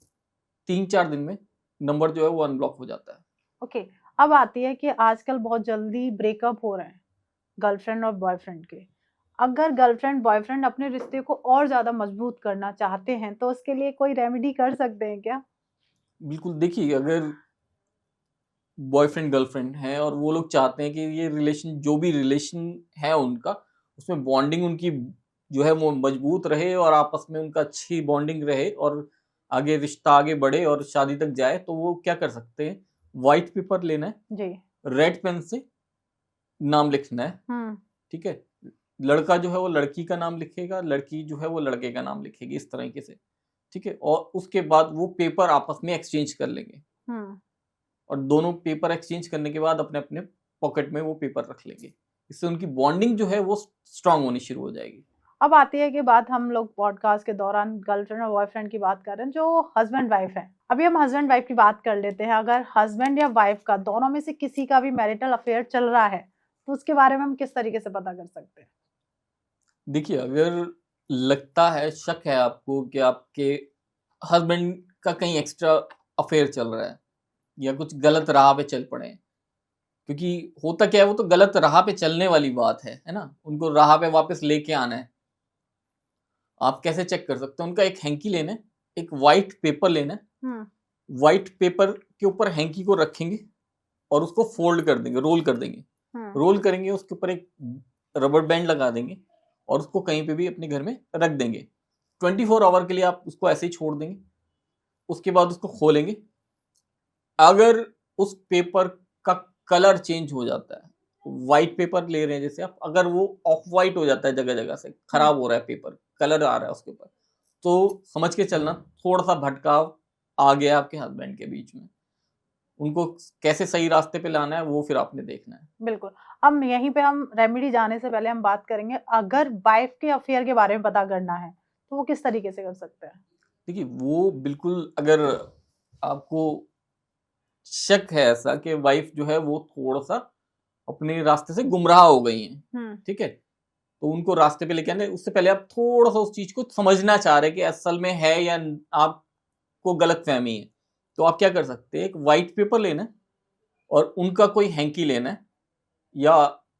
3-4 दिन में नंबर जो है वो अनब्लॉक हो जाता है। ओके, अब आती है कि आजकल बहुत जल्दी ब्रेकअप हो रहे हैं गर्लफ्रेंड और बॉयफ्रेंड के। अगर गर्लफ्रेंड बॉयफ्रेंड अपने रिश्ते को और ज्यादा मजबूत करना चाहते हैं तो उसके लिए कोई रेमेडी कर सकते हैं क्या? बिल्कुल, देखिए, अगर बॉयफ्रेंड गर्लफ्रेंड है और वो लोग चाहते हैं कि ये रिलेशन, जो भी रिलेशन है उनका, उसमें बॉन्डिंग उनकी जो है वो मजबूत रहे और आपस में उनका अच्छी बॉन्डिंग रहे और आगे रिश्ता आगे बढ़े और शादी तक जाए, तो वो क्या कर सकते हैं, व्हाइट पेपर लेना है, जी। रेड पेन से नाम लिखना है, हम्म। ठीक है। लड़का जो है वो लड़की का नाम लिखेगा, लड़की जो है वो लड़के का नाम लिखेगी, इस तरीके से, ठीक है। और उसके बाद वो पेपर आपस में एक्सचेंज कर लेंगे हम्म। और दोनों पेपर एक्सचेंज करने के बाद अपने अपने पॉकेट में वो पेपर रख लेंगे। इससे उनकी बॉन्डिंग जो है वो स्ट्रांग होनी शुरू हो जाएगी। अब आती है कि बात, हम लोग पॉडकास्ट के दौरान गर्लफ्रेंड और बॉयफ्रेंड की बात कर रहे हैं जो हस्बैंड वाइफ है। अभी हम हस्बैंड वाइफ की बात कर लेते हैं। अगर हस्बैंड या वाइफ का, दोनों में से किसी का भी मैरिटल अफेयर चल रहा है, तो उसके बारे में हम किस तरीके से पता कर सकते हैं? देखिए, अगर लगता है, शक है आपको कि आपके हस्बैंड का कहीं एक्स्ट्रा अफेयर चल रहा है या कुछ गलत राह पे चल पड़े हैं, क्योंकि होता क्या है, वो तो गलत राह पे चलने वाली बात है ना? उनको राह पे वापस लेके आना है। आप कैसे चेक कर सकते हो? उनका एक हैंकी लेना है, एक व्हाइट पेपर लेना है, हम्म। व्हाइट पेपर के ऊपर हैंकी को रखेंगे और उसको फोल्ड कर देंगे, रोल कर देंगे। हम्म। रोल करेंगे, उसके ऊपर एक रबर बैंड लगा देंगे और उसको कहीं पे भी अपने घर में रख देंगे। 24 आवर के लिए आप उसको ऐसे ही छोड़ देंगे। उसके बाद उसको खोलेंगे। अगर उस पेपर का कलर चेंज हो जाता है, व्हाइट पेपर ले रहे हैं जैसे आप, अगर वो ऑफ व्हाइट हो जाता है जगह-जगह से, हम्म। खराब हो रहा है पेपर, कलर आ रहा है उसके ऊपर, तो समझ के चलना थोड़ा सा भटकाव आ गया आपके हस्बैंड के बीच में, उनको कैसे सही रास्ते पे लाना है वो फिर आपने देखना है। बिल्कुल। अब यहीं पे हम रेमेडी जाने से पहले हम बात करेंगे, अगर वाइफ के अफेयर के बारे में पता करना है तो वो किस तरीके से कर सकते हैं? देखिए वो बिल्कुल, अगर आपको शक है ऐसा कि वाइफ जो है वो थोड़ा सा अपने रास्ते से गुमराह हो गई हैं, ठीक है, तो उनको रास्ते पे लेके आने उससे पहले आप थोड़ा सा उस चीज को समझना चाह रहे हैं कि असल में है या आपको गलत फहमी है, तो आप क्या कर सकते हैं, एक वाइट पेपर लेना है और उनका कोई हैंकी लेना है या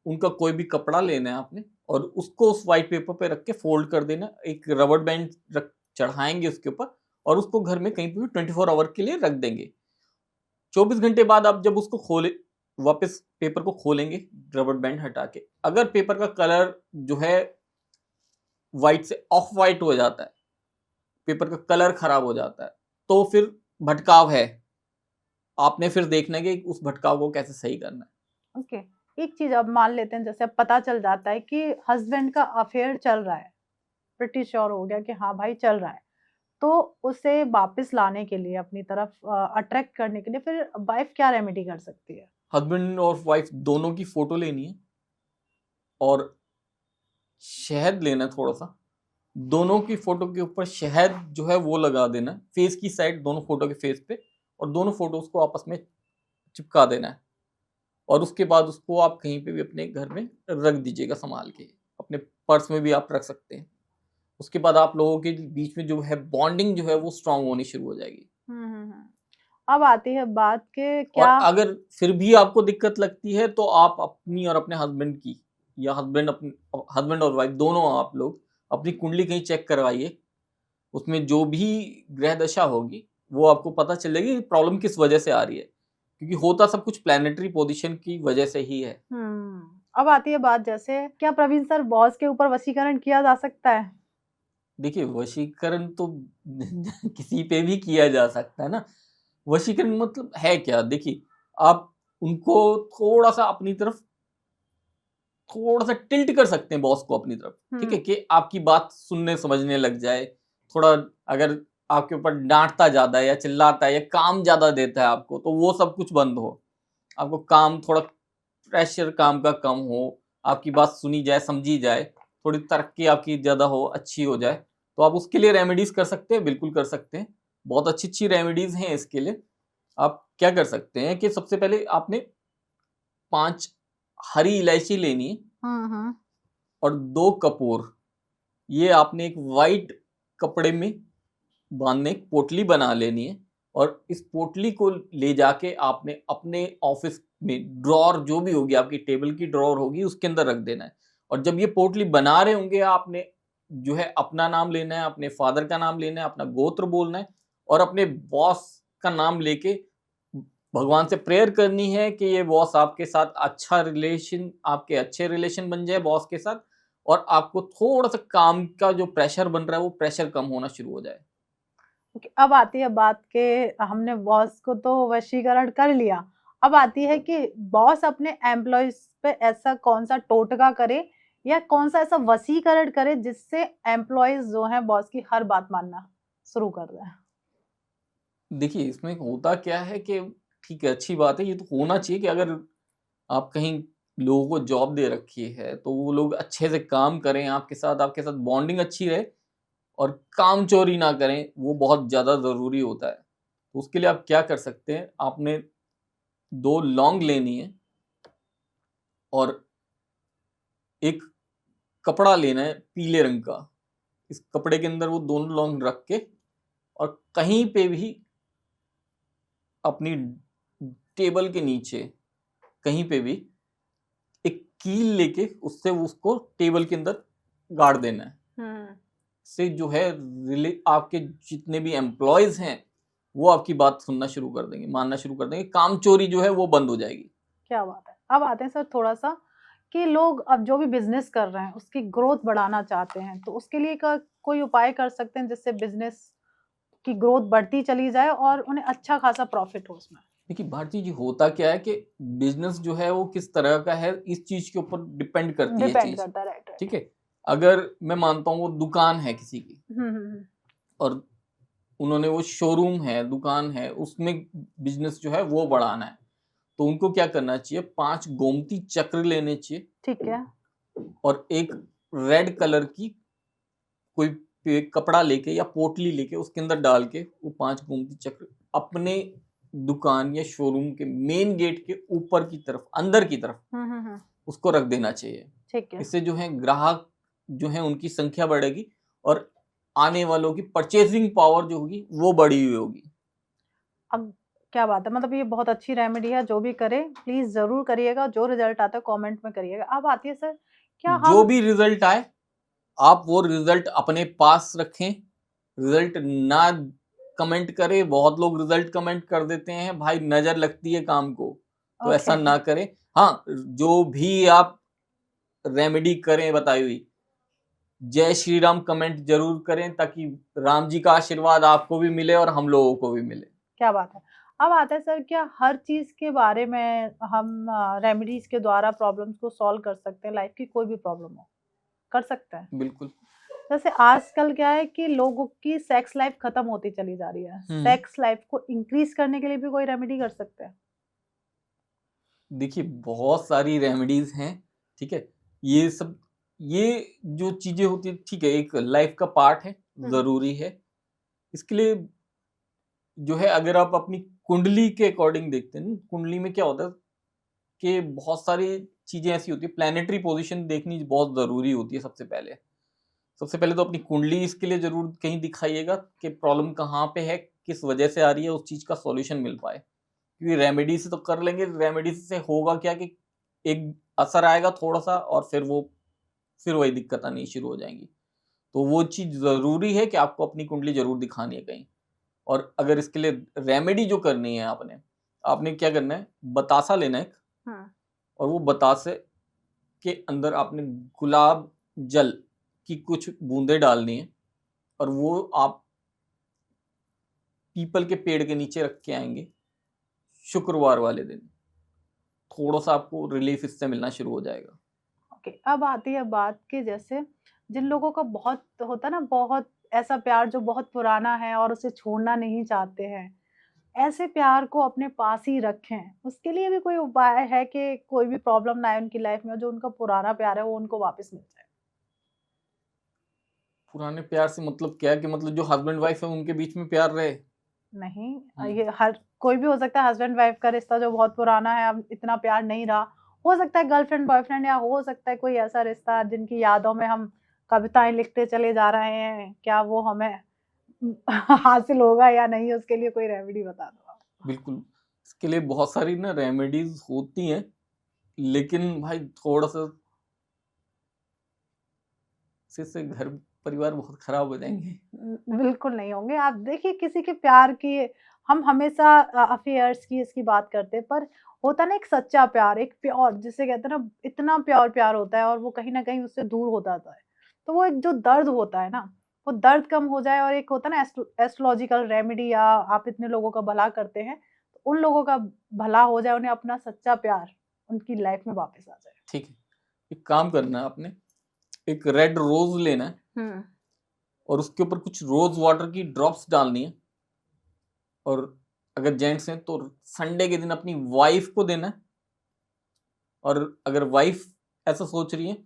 उनका कोई भी कपड़ा लेना है आपने, और उसको उस वाइट पेपर पे रख के फोल्ड कर देना, एक रबर बैंड रख चढ़ाएंगे उसके ऊपर और उसको घर में कहीं पे भी 24 आवर के लिए रख देंगे। 24 घंटे बाद आप जब उसको खोले, वापस पेपर को खोलेंगे रबर बैंड हटा के, अगर पेपर का कलर जो है व्हाइट से ऑफ व्हाइट हो जाता है, पेपर का कलर खराब हो जाता है, तो फिर भटकाव है। आपने फिर देखना है कि उस भटकाव को कैसे सही करना है। ओके। एक चीज अब मान लेते हैं, जैसे अब पता चल जाता है कि हस्बैंड का अफेयर चल रहा है, प्रिटी श्योर हो गया कि हाँ भाई चल रहा है, तो उसे वापस लाने के लिए अपनी तरफ अट्रैक्ट करने के लिए फिर वाइफ क्या रेमेडी कर सकती है? हस्बैंड और वाइफ दोनों की फोटो लेनी है और शहद लेना है थोड़ा सा, दोनों की फोटो के ऊपर शहद जो है वो लगा देना है, फेस की साइड, दोनों फोटो के फेस पे, और दोनों फोटोज को आपस में चिपका देना है, और उसके बाद उसको आप कहीं पे भी अपने घर में रख दीजिएगा संभाल के, अपने पर्स में भी आप रख सकते हैं। उसके बाद आप लोगों के बीच में जो है बॉन्डिंग जो है वो स्ट्रांग होनी शुरू हो जाएगी। हम्म। अब आती है बात के और क्या। अगर फिर भी आपको दिक्कत लगती है तो आप अपनी और अपने हस्बैंड की, या हस्बैंड और वाइफ दोनों आप लोग अपनी कुंडली कहीं चेक करवाइए, उसमें जो भी ग्रह दशा होगी वो आपको पता चलेगी प्रॉब्लम किस वजह से आ रही है, क्योंकि होता सब कुछ प्लानिटरी पोजीशन की वजह से ही है। अब आती है बात, जैसे क्या प्रवीण सर बॉस के ऊपर वशीकरण किया जा सकता है? देखिए वशीकरण तो किसी पे भी किया जा सकता है ना। वशीकरण मतलब है क्या, देखिए आप उनको थोड़ा सा अपनी तरफ थोड़ा सा टिल्ट कर सकते हैं बॉस को अपनी तरफ, ठीक है, कि आपकी बात सुनने समझने लग जाए थोड़ा। अगर आपके ऊपर डांटता ज्यादा है या चिल्लाता है या काम ज्यादा देता है आपको, तो वो सब कुछ बंद हो, आपको काम थोड़ा प्रेशर काम का कम हो, आपकी बात सुनी जाए समझी जाए, थोड़ी तरक्की आपकी ज्यादा हो, अच्छी हो जाए, तो आप उसके लिए रेमेडीज कर सकते हैं, बिल्कुल कर सकते हैं। बहुत अच्छी अच्छी रेमेडीज हैं इसके लिए। आप क्या कर सकते हैं कि सबसे पहले आपने 5 हरी इलायची लेनी है और 2 कपूर, ये आपने एक वाइट कपड़े में बांधने एक पोटली बना लेनी है, और इस पोटली को ले जाके आपने अपने ऑफिस में ड्रॉर जो भी होगी, आपकी टेबल की ड्रॉर होगी, उसके अंदर रख देना है। और जब ये पोटली बना रहे होंगे आपने जो है अपना नाम लेना है, अपने फादर का नाम लेना है, अपना गोत्र बोलना है, और अपने बॉस का नाम लेके भगवान से प्रेयर करनी है कि ये बॉस आपके साथ अच्छा रिलेशन, आपके अच्छे रिलेशन बन जाए बॉस के साथ, और आपको थोड़ा सा काम का जो प्रेशर बन रहा है वो प्रेशर कम होना शुरू हो जाए। ओके, अब आती है बात के हमने बॉस को तो वशीकरण कर लिया, अब आती है कि बॉस अपने एम्प्लॉयज पे ऐसा कौन सा टोटका करे या कौन सा ऐसा वशीकरण करे जिससे एम्प्लॉयज जो हैं बॉस की हर बात मानना शुरू कर दें? देखिए इसमें होता क्या है कि ठीक है, अच्छी बात है, ये तो होना चाहिए कि अगर आप कहीं लोगों को जॉब दे रखी है तो वो लोग अच्छे से काम करें आपके साथ बॉन्डिंग अच्छी रहे, और काम चोरी ना करें, वो बहुत ज़्यादा ज़रूरी होता है। तो उसके लिए आप क्या कर सकते हैं, आपने 2 लौंग लेनी है और एक कपड़ा लेना है पीले रंग का, इस कपड़े के अंदर वो दोनों लौंग रख के, और कहीं पे भी अपनी टेबल के नीचे कहीं पे भी एक कील लेके उससे उसको टेबल के अंदर गाड़ देना है। से जो है आपके जितने भी एम्प्लॉयज हैं वो आपकी बात सुनना शुरू कर देंगे, मानना शुरू कर देंगे, काम चोरी जो है वो बंद हो जाएगी। क्या बात है। अब आते हैं सर थोड़ा सा कि लोग अब जो भी बिजनेस कर रहे हैं उसकी ग्रोथ बढ़ाना चाहते हैं, तो उसके लिए कोई उपाय कर सकते हैं जिससे बिजनेस की ग्रोथ बढ़ती चली जाए और उन्हें अच्छा खासा प्रॉफिट हो उसमें? देखिए भारती जी, होता क्या है कि बिजनेस जो है वो किस तरह का है इस चीज के ऊपर डिपेंड करती है डिपेंड चीज, करता है, राइट राइट। ठीक है। अगर मैं मानता हूँ वो दुकान है किसी की, हम्म। और उन्होंने वो शोरूम है, दुकान है, उसमें बिजनेस जो है वो बढ़ाना है, तो उनको क्या करना चाहिए, 5 गोमती चक्र लेने चाहिए ठीक है। और एक रेड कलर की कोई कपड़ा लेके या पोटली लेके उसके अंदर डाल के वो 5 गोमती चक्र अपने दुकान या शोरूम के मेन गेट के ऊपर की तरफ, अंदर की तरफ उसको रख देना चाहिए। ठीक है। इससे जो है ग्राहक जो है उनकी संख्या बढ़ेगी और आने वालों की परचेजिंग पावर जो होगी वो बढ़ी हुई होगी। अब क्या बात है, मतलब ये बहुत अच्छी रेमेडी है, जो भी करे प्लीज जरूर करिएगा, जो रिजल्ट आता है कमेंट में करिएगा। अब आती है सर, क्या जो हम भी रिजल्ट आए आप वो रिजल्ट अपने पास रखें, रिजल्ट ना कमेंट करें। बहुत लोग रिजल्ट कमेंट कर देते हैं, भाई नजर लगती है काम को, तो ऐसा ओके ना करें। हाँ, जो भी आप रेमेडी करें बताई हुई, जय श्री राम कमेंट जरूर करें ताकि राम जी का आशीर्वाद आपको भी मिले और हम लोगों को भी मिले। क्या बात है। अब आता है सर, क्या हर चीज के बारे में हम रेमेडीज के द्वारा प्रॉब्लम्स को सॉल्व कर सकते हैं? लाइफ की कोई भी प्रॉब्लम हो, कर सकते हैं? बिल्कुल। जैसे आजकल क्या है कि लोगों की सेक्स लाइफ खत्म होती चली जा रही है, सेक्स लाइफ को इंक्रीज करने के लिए भी कोई रेमेडी कर सकते हैं? देखिए बहुत सारी रेमेडीज हैं, ठीक है। ये सब, ये जो चीजें होती है, ठीक है, एक लाइफ का पार्ट है, जरूरी है। इसके लिए जो है अगर आप अपनी कुंडली के अकॉर्डिंग देखते हैं, कुंडली में क्या होता है कि बहुत सारी चीजें ऐसी होती है, प्लानिटरी पोजीशन देखनी बहुत जरूरी होती है। सबसे पहले तो अपनी कुंडली इसके लिए जरूर कहीं दिखाइएगा कि प्रॉब्लम कहाँ पे है, किस वजह से आ रही है, उस चीज का सॉल्यूशन मिल पाए। क्योंकि रेमेडी से तो कर लेंगे, रेमेडी से होगा क्या कि एक असर आएगा थोड़ा सा और फिर वही दिक्कत आनी शुरू हो जाएंगी। तो वो चीज जरूरी है कि आपको अपनी कुंडली जरूर दिखानी है कहीं। और अगर इसके लिए रेमेडी जो करनी है आपने क्या करना है, बतासा लेना है और वो बतासे के अंदर आपने गुलाब जल की कुछ बूंदे डालनी है और वो आप पीपल के पेड़ के नीचे रख के आएंगे शुक्रवार वाले दिन। थोड़ा सा आपको रिलीफ इससे मिलना शुरू हो जाएगा। ओके, अब आती है बात कि जैसे जिन लोगों का बहुत होता है ना, बहुत ऐसा प्यार जो बहुत पुराना है और उसे छोड़ना नहीं चाहते हैं, ऐसे प्यार को अपने पास ही रखें, उसके लिए भी कोई उपाय है कि कोई भी प्रॉब्लम ना आए उनकी लाइफ में, जो उनका पुराना प्यार है वो उनको वापस मिल जाए? पुराने प्यार से मतलब क्या है कि मतलब जो हस्बैंड वाइफ है उनके बीच में प्यार रहे। नहीं, हम्म, ये हर कोई भी हो सकता है, हस्बैंड वाइफ का रिश्ता जो बहुत पुराना है, अब इतना प्यार नहीं रहा, हो सकता है गर्लफ्रेंड बॉयफ्रेंड, या हो सकता है कोई ऐसा रिश्ता जिनकी यादों में हम कविताएं लिखते चले जा रहे हैं, क्या वो हमें हासिल होगा या नहीं? उसके लिए कोई रेमेडी बता दो आप। बिल्कुल। इसके लिए बहुत सारी ना रेमेडीज होती हैं, लेकिन भाई थोड़ा सा से घर परिवार बहुत खराब हो जाएंगे। बिल्कुल नहीं होंगे। आप देखिए, किसी के प्यार की हम हमेशा अफेयर्स की इसकी बात करते हैं, पर होता है ना एक सच्चा प्यार, एक प्योर जिसे कहते हैं ना, इतना प्योर प्यार होता है और वो कहीं न कहीं उससे दूर हो जाता है। तो वो एक जो दर्द होता है ना, वो दर्द कम हो जाए, और एक होता है ना एस्ट्रोलॉजिकल रेमेडी, या आप इतने लोगों का भला करते हैं, तो उन लोगों का भला हो जाए, उन्हें अपना सच्चा प्यार उनकी लाइफ में वापस आ जाए। ठीक है, एक काम करना है आपने, एक रेड रोज लेना है और उसके ऊपर कुछ रोज वाटर की ड्रॉप्स डालनी है। और अगर जेंट्स हैं तो संडे के दिन अपनी वाइफ को देना है। और अगर वाइफ ऐसा सोच रही है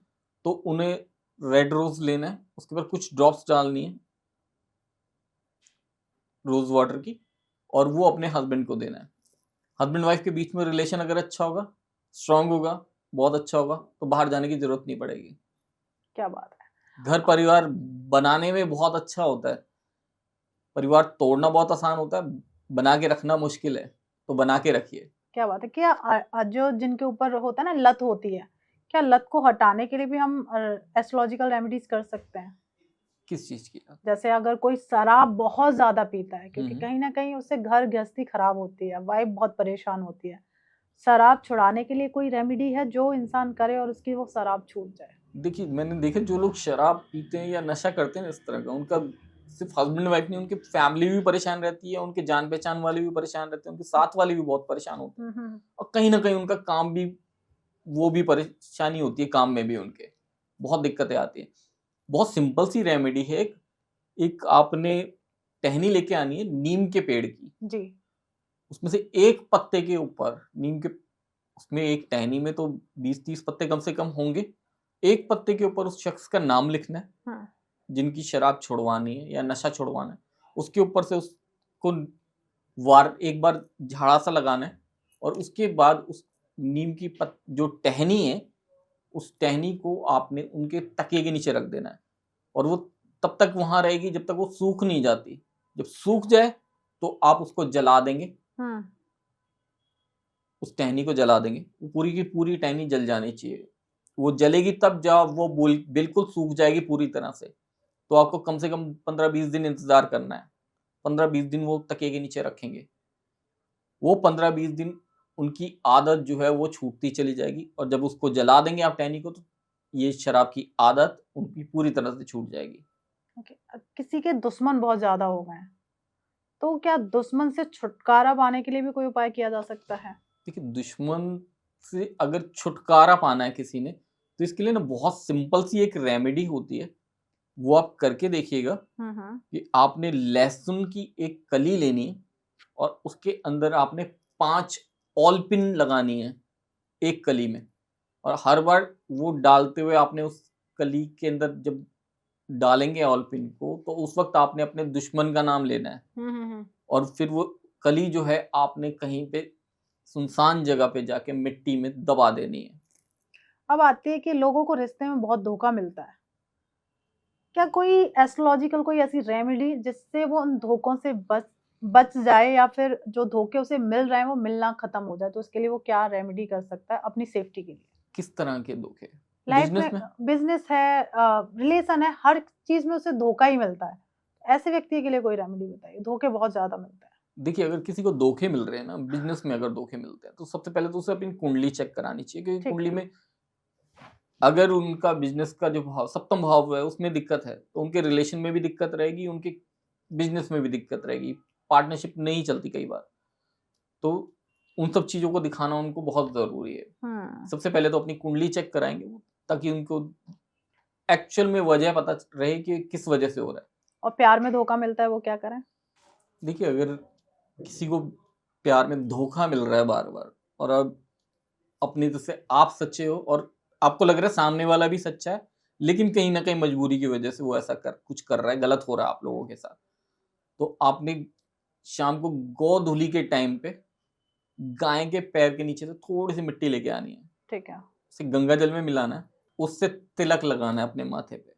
तो उन्हें रेड रोज लेना है, उसके ऊपर कुछ ड्रॉप्स डालनी है रोज वाटर की, और वो अपने हस्बैंड को देना है। हस्बैंड वाइफ के बीच में रिलेशन अगर अच्छा होगा, स्ट्रांग होगा, बहुत अच्छा होगा, तो बाहर जाने की जरूरत नहीं पड़ेगी। क्या बात है! घर परिवार बनाने में बहुत अच्छा होता है, परिवार तोड़ना बहुत आसान होता है, बना के रखना मुश्किल है, तो बना के रखिए। क्या बात है! क्या जो जिनके ऊपर होता है ना लत होती है, क्या लत को हटाने के लिए भी हम एस्ट्रोलॉजिकल रेमेडीज कर सकते हैं? किस चीज की? जैसे अगर कोई शराब बहुत ज़्यादा पीता है, क्योंकि हम्म, कहीं न कहीं उससे घर गृहस्थी खराब होती है, वाइफ बहुत परेशान होती है। शराब छुड़ाने के लिए कोई रेमेडी है जो इंसान करे और उसकी वो शराब छूट जाए? देखिए मैंने देखे जो लोग शराब पीते हैं या नशा करते हैं इस तरह का, उनका सिर्फ हस्बैंड वाइफ नहीं, उनकी फैमिली भी परेशान रहती है, उनके जान पहचान वाले भी परेशान रहते हैं, उनके साथ वाले भी बहुत परेशान होते हैं। और कहीं ना कहीं उनका काम भी, वो भी परेशानी होती है, काम में भी उनके बहुत दिक्कतें आती हैं। बहुत सिंपल सी रेमेडी है, एक आपने टहनी लेके आनी है नीम के पेड़ की। जी। उसमें से एक पत्ते के ऊपर नीम के, उसमें एक टहनी में तो 20-30 पत्ते कम से कम होंगे। एक पत्ते के ऊपर उस शख्स का नाम लिखना है हाँ। जिनकी शराब छुड़वानी है या नशा छुड़वाना है। उसके ऊपर से उसको वार एक बार झाड़ा सा लगाना है और उसके बाद उस नीम की जो टहनी है उस टहनी को आपने उनके तकिए के नीचे रख देना है और वो तब तक वहां रहेगी जब तक वो सूख नहीं जाती। जब सूख जाए तो आप उसको जला देंगे, हाँ। उस टहनी को जला देंगे। वो पूरी की पूरी टहनी जल जानी चाहिए। वो जलेगी तब जब वो बिल्कुल सूख जाएगी पूरी तरह से। तो आपको कम से कम 15-20 दिन इंतजार करना है। 15-20 दिन वो तकिए के नीचे रखेंगे। वो 15-20 दिन उनकी आदत जो है वो छूटती चली जाएगी और जब उसको जला देंगे आप टहनी को, तो ये शराब की आदत उनकी पूरी तरह से छूट जाएगी। ओके। किसी के दुश्मन बहुत ज्यादा हो गए हैं, तो क्या दुश्मन से छुटकारा पाने के लिए भी कोई उपाय किया जा सकता है? देखिए, दुश्मन से अगर छुटकारा पाना है किसी ने, तो इसके लिए ना बहुत सिंपल सी एक रेमेडी होती है। वो आप करके देखिएगा कि आपने लहसुन की एक कली लेनी है और उसके अंदर आपने 5 ऑलपिन लगानी है एक कली में। और हर बार वो डालते हुए आपने उस कली के अंदर जब डालेंगे ऑलपिन को, तो उस वक्त आपने अपने दुश्मन का नाम लेना है और फिर वो कली जो है आपने कहीं पे सुनसान जगह पे जाके मिट्टी में दबा देनी है। अब आती है कि लोगों को रिश्ते में बहुत धोखा मिलता है। क्या कोई एस्ट्रोलॉजिकल कोई ऐसी रेमेडी जिससे वो उन धोखों से बच बच जाए, या फिर जो धोखे उसे मिल रहे हैं वो मिलना खत्म हो जाए? तो उसके लिए वो क्या रेमेडी कर सकता है अपनी सेफ्टी के लिए? किस तरह के धोखे? लाइफ बिजनेस में, में? बिजनेस है, रिलेशन है, हर चीज में उसे धोखा ही मिलता है। ऐसे व्यक्ति के लिए कोई रेमेडी बताइए, धोखे बहुत ज्यादा मिलता है। देखिए, अगर किसी को धोखे मिल रहे हैं ना, बिजनेस में अगर धोखे मिलते हैं, तो सबसे पहले तो उसे अपनी कुंडली चेक करानी चाहिए, क्योंकि ठीक कुंडली है। में अगर उनका बिजनेस का जो भाव सप्तम भाव है उसमें दिक्कत है, तो उनके रिलेशन में भी दिक्कत रहेगी, उनके बिजनेस में भी दिक्कत रहेगी, पार्टनरशिप नहीं चलती कई बार। तो उन सब चीज़ों को दिखाना उनको बहुत ज़रूरी है। सबसे पहले तो अपनी कुंडली चेक कराएँगे वो, ताकि उनको एक्चुअल में वजह पता रहे कि किस वजह से हो रहा है। और प्यार में धोखा मिलता है, वो क्या करें? देखिए, अगर किसी को प्यार में धोखा मिल रहा है बार-बार और अब अपनी तरफ से आप सच्चे हो और आपको लग रहा है सामने वाला भी सच्चा है, लेकिन कहीं न कहीं मजबूरी की वजह से वो ऐसा कुछ कर रहा है, गलत हो रहा है आप लोगों के साथ। तो आपने शाम को गोधूलि के टाइम पे गाय के पैर के नीचे से थोड़ी-सी मिट्टी लेके आनी है। ठीक है। उसे गंगा जल में मिलाना है, उससे तिलक लगाना है अपने माथे पे,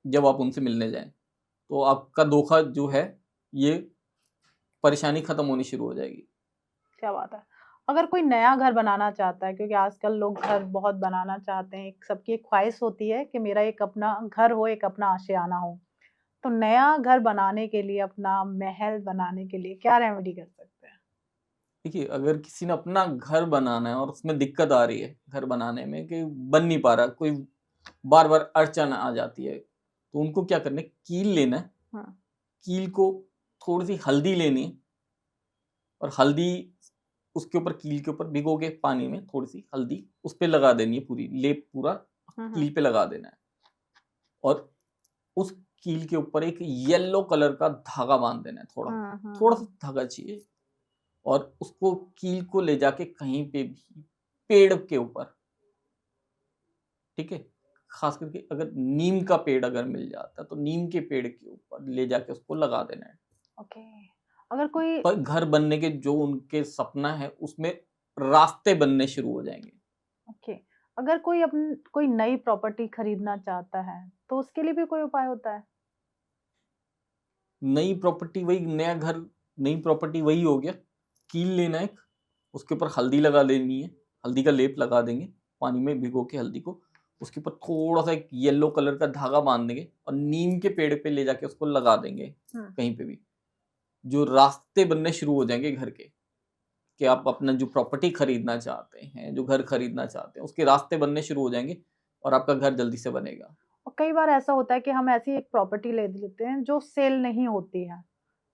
जब आप उनसे मिलने जाएँ। तो आपका धोखा जो है, ये परेशानी खत्म होनी शुरू हो जाएगी। क्या बात है। अगर कोई नया घर बनाना चाहता है, क्योंकि आजकल लोग घर बहुत बनाना चाहते हैं, एक सबकी एक ख्वाहिश होती है कि मेरा एक अपना घर हो, एक अपना आशियाना हो। तो नया घर बनाने के लिए, अपना महल बनाने के लिए क्या रेमेडी कर सकते हैं? देखिए, अगर किसी ने अपना घर बनाना है और उसमें दिक्कत आ रही है घर बनाने में कि बन नहीं पा रहा, कोई बार-बार अड़चन आ जाती है, तो उनको क्या करना है, कील लेना है। हाँ। कील को थोड़ी-सी हल्दी लेनी है और हल्दी उसके ऊपर, कील के ऊपर भिगो के पानी में थोड़ी-सी हल्दी उस पे लगा देनी है, पूरी लेप पूरा कील पे लगा देना है और उस कील के ऊपर एक येलो कलर का धागा बाँध देना है थोड़ा, थोड़ा-सा धागा चाहिए और उसको कील को ले जाके कहीं पे भी पेड़ के ऊपर, ठीक है? ख़ास करके अगर नीम का पेड़ अगर मिल जाता है, तो नीम के पेड़ के ऊपर ले जाके उसको लगा देना है। ओके। अगर कोई पर घर बनने के जो उनके सपना है, उसमें रास्ते बनने शुरू हो जाएँगे। ओके, अगर कोई नई प्रॉपर्टी खरीदना चाहता है, तो उसके लिए भी कोई उपाय होता है? नई प्रॉपर्टी वही नया घर, नई प्रॉपर्टी वही हो गया, कील लेना एक, उसके ऊपर हल्दी लगा लेनी है, हल्दी का लेप लगा देंगे, पानी में भिगो के हल्दी को, उसके ऊपर थोड़ा-सा एक येलो कलर का धागा बाँध देंगे और नीम के पेड़ पे ले जाके उसको लगा देंगे, कहीं पे भी। जो रास्ते बनने शुरू हो जाएँगे घर के, कि आप अपना जो प्रॉपर्टी खरीदना चाहते हैं, जो घर खरीदना चाहते हैं, उसके रास्ते बनने शुरू हो जाएँगे और आपका घर जल्दी से बनेगा। और कई बार ऐसा होता है कि हम ऐसी एक प्रॉपर्टी ले लेते हैं जो सेल नहीं होती है,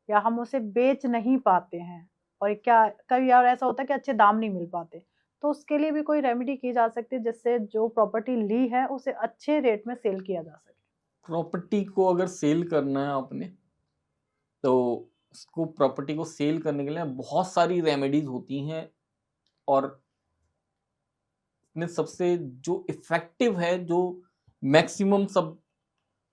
या हम उसे बेच नहीं पाते हैं, और क्या कई बार ऐसा होता है कि अच्छे दाम नहीं मिल पाते। तो उसके लिए भी कोई रेमेडी की जा सकती है जिससे जो प्रॉपर्टी ली है उसे अच्छे रेट में सेल किया जा सके? प्रॉपर्टी को अगर सेल करना है आपने, तो उसको प्रॉपर्टी को सेल करने के लिए बहुत सारी रेमेडीज होती हैं, और इसमें सबसे जो इफेक्टिव है, जो मैक्सिमम सब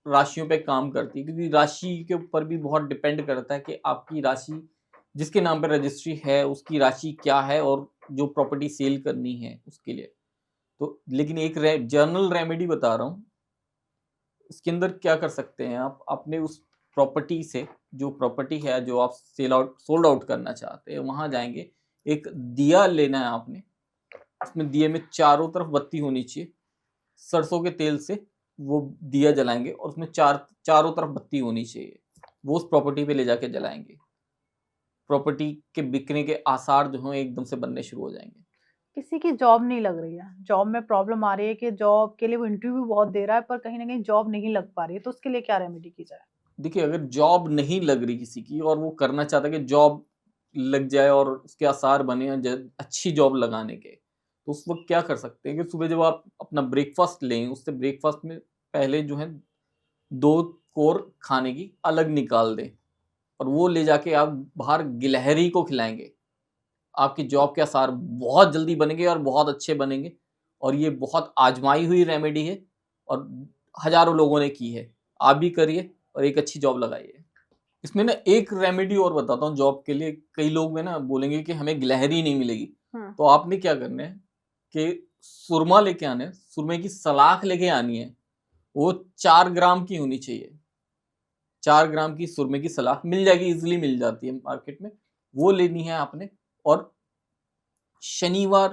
राशियों पे काम करती है, क्योंकि राशि के ऊपर भी बहुत डिपेंड करता है कि आपकी राशि जिसके नाम पे रजिस्ट्री है उसकी राशि क्या है, और जो प्रॉपर्टी सेल करनी है उसके लिए। तो लेकिन एक जर्नल रेमेडी बता रहा हूँ, इसके अंदर क्या कर सकते हैं आप, अपने उस प्रॉपर्टी से, जो प्रॉपर्टी है जो आप सोल्ड आउट करना चाहते हैं, वहां जाएंगे, एक दिया लेना है आपने, उसमें दिए में चारों तरफ बत्ती होनी चाहिए, सरसों के तेल से वो दिया जलाएंगे और उसमें चारों तरफ बत्ती होनी चाहिए, वो उस प्रॉपर्टी पे ले जाके जलाएंगे। प्रॉपर्टी के बिकने के आसार जो हैं एकदम से बनने शुरू हो जाएंगे। किसी की जॉब नहीं लग रही है, जॉब में प्रॉब्लम आ रही है कि जॉब के लिए वो इंटरव्यू बहुत दे रहा है पर कहीं ना कहीं जॉब नहीं लग पा रही है, तो उसके लिए क्या रेमेडी की जाए? देखिए, अगर जॉब नहीं लग रही किसी की और वो करना चाहता है कि जॉब लग जाए और उसके आसार बने अच्छी जॉब लगाने के, तो उस वक्त क्या कर सकते हैं कि सुबह जब आप अपना ब्रेकफास्ट लें, उससे ब्रेकफास्ट में पहले जो है 2 कोर खाने की अलग निकाल दें, और वो ले जाके आप बाहर गिलहरी को खिलाएंगे। आपकी जॉब के आसार बहुत जल्दी बनेंगे और बहुत अच्छे बनेंगे, और ये बहुत आजमाई हुई रेमेडी है और हजारों लोगों ने की है। आप भी करिए और एक अच्छी जॉब लगाइए। इसमें ना एक रेमेडी और बताता हूँ जॉब के लिए। कई लोग में ना बोलेंगे कि हमें गिलहरी नहीं मिलेगी, तो आपने क्या करना है कि सुरमा लेके आना है, सुरमे की सलाख लेके आनी है, वो 4 ग्राम की होनी चाहिए। 4 ग्राम की सुरमे की सलाख मिल जाएगी, इजिली मिल जाती है मार्केट में, वो लेनी है आपने। और शनिवार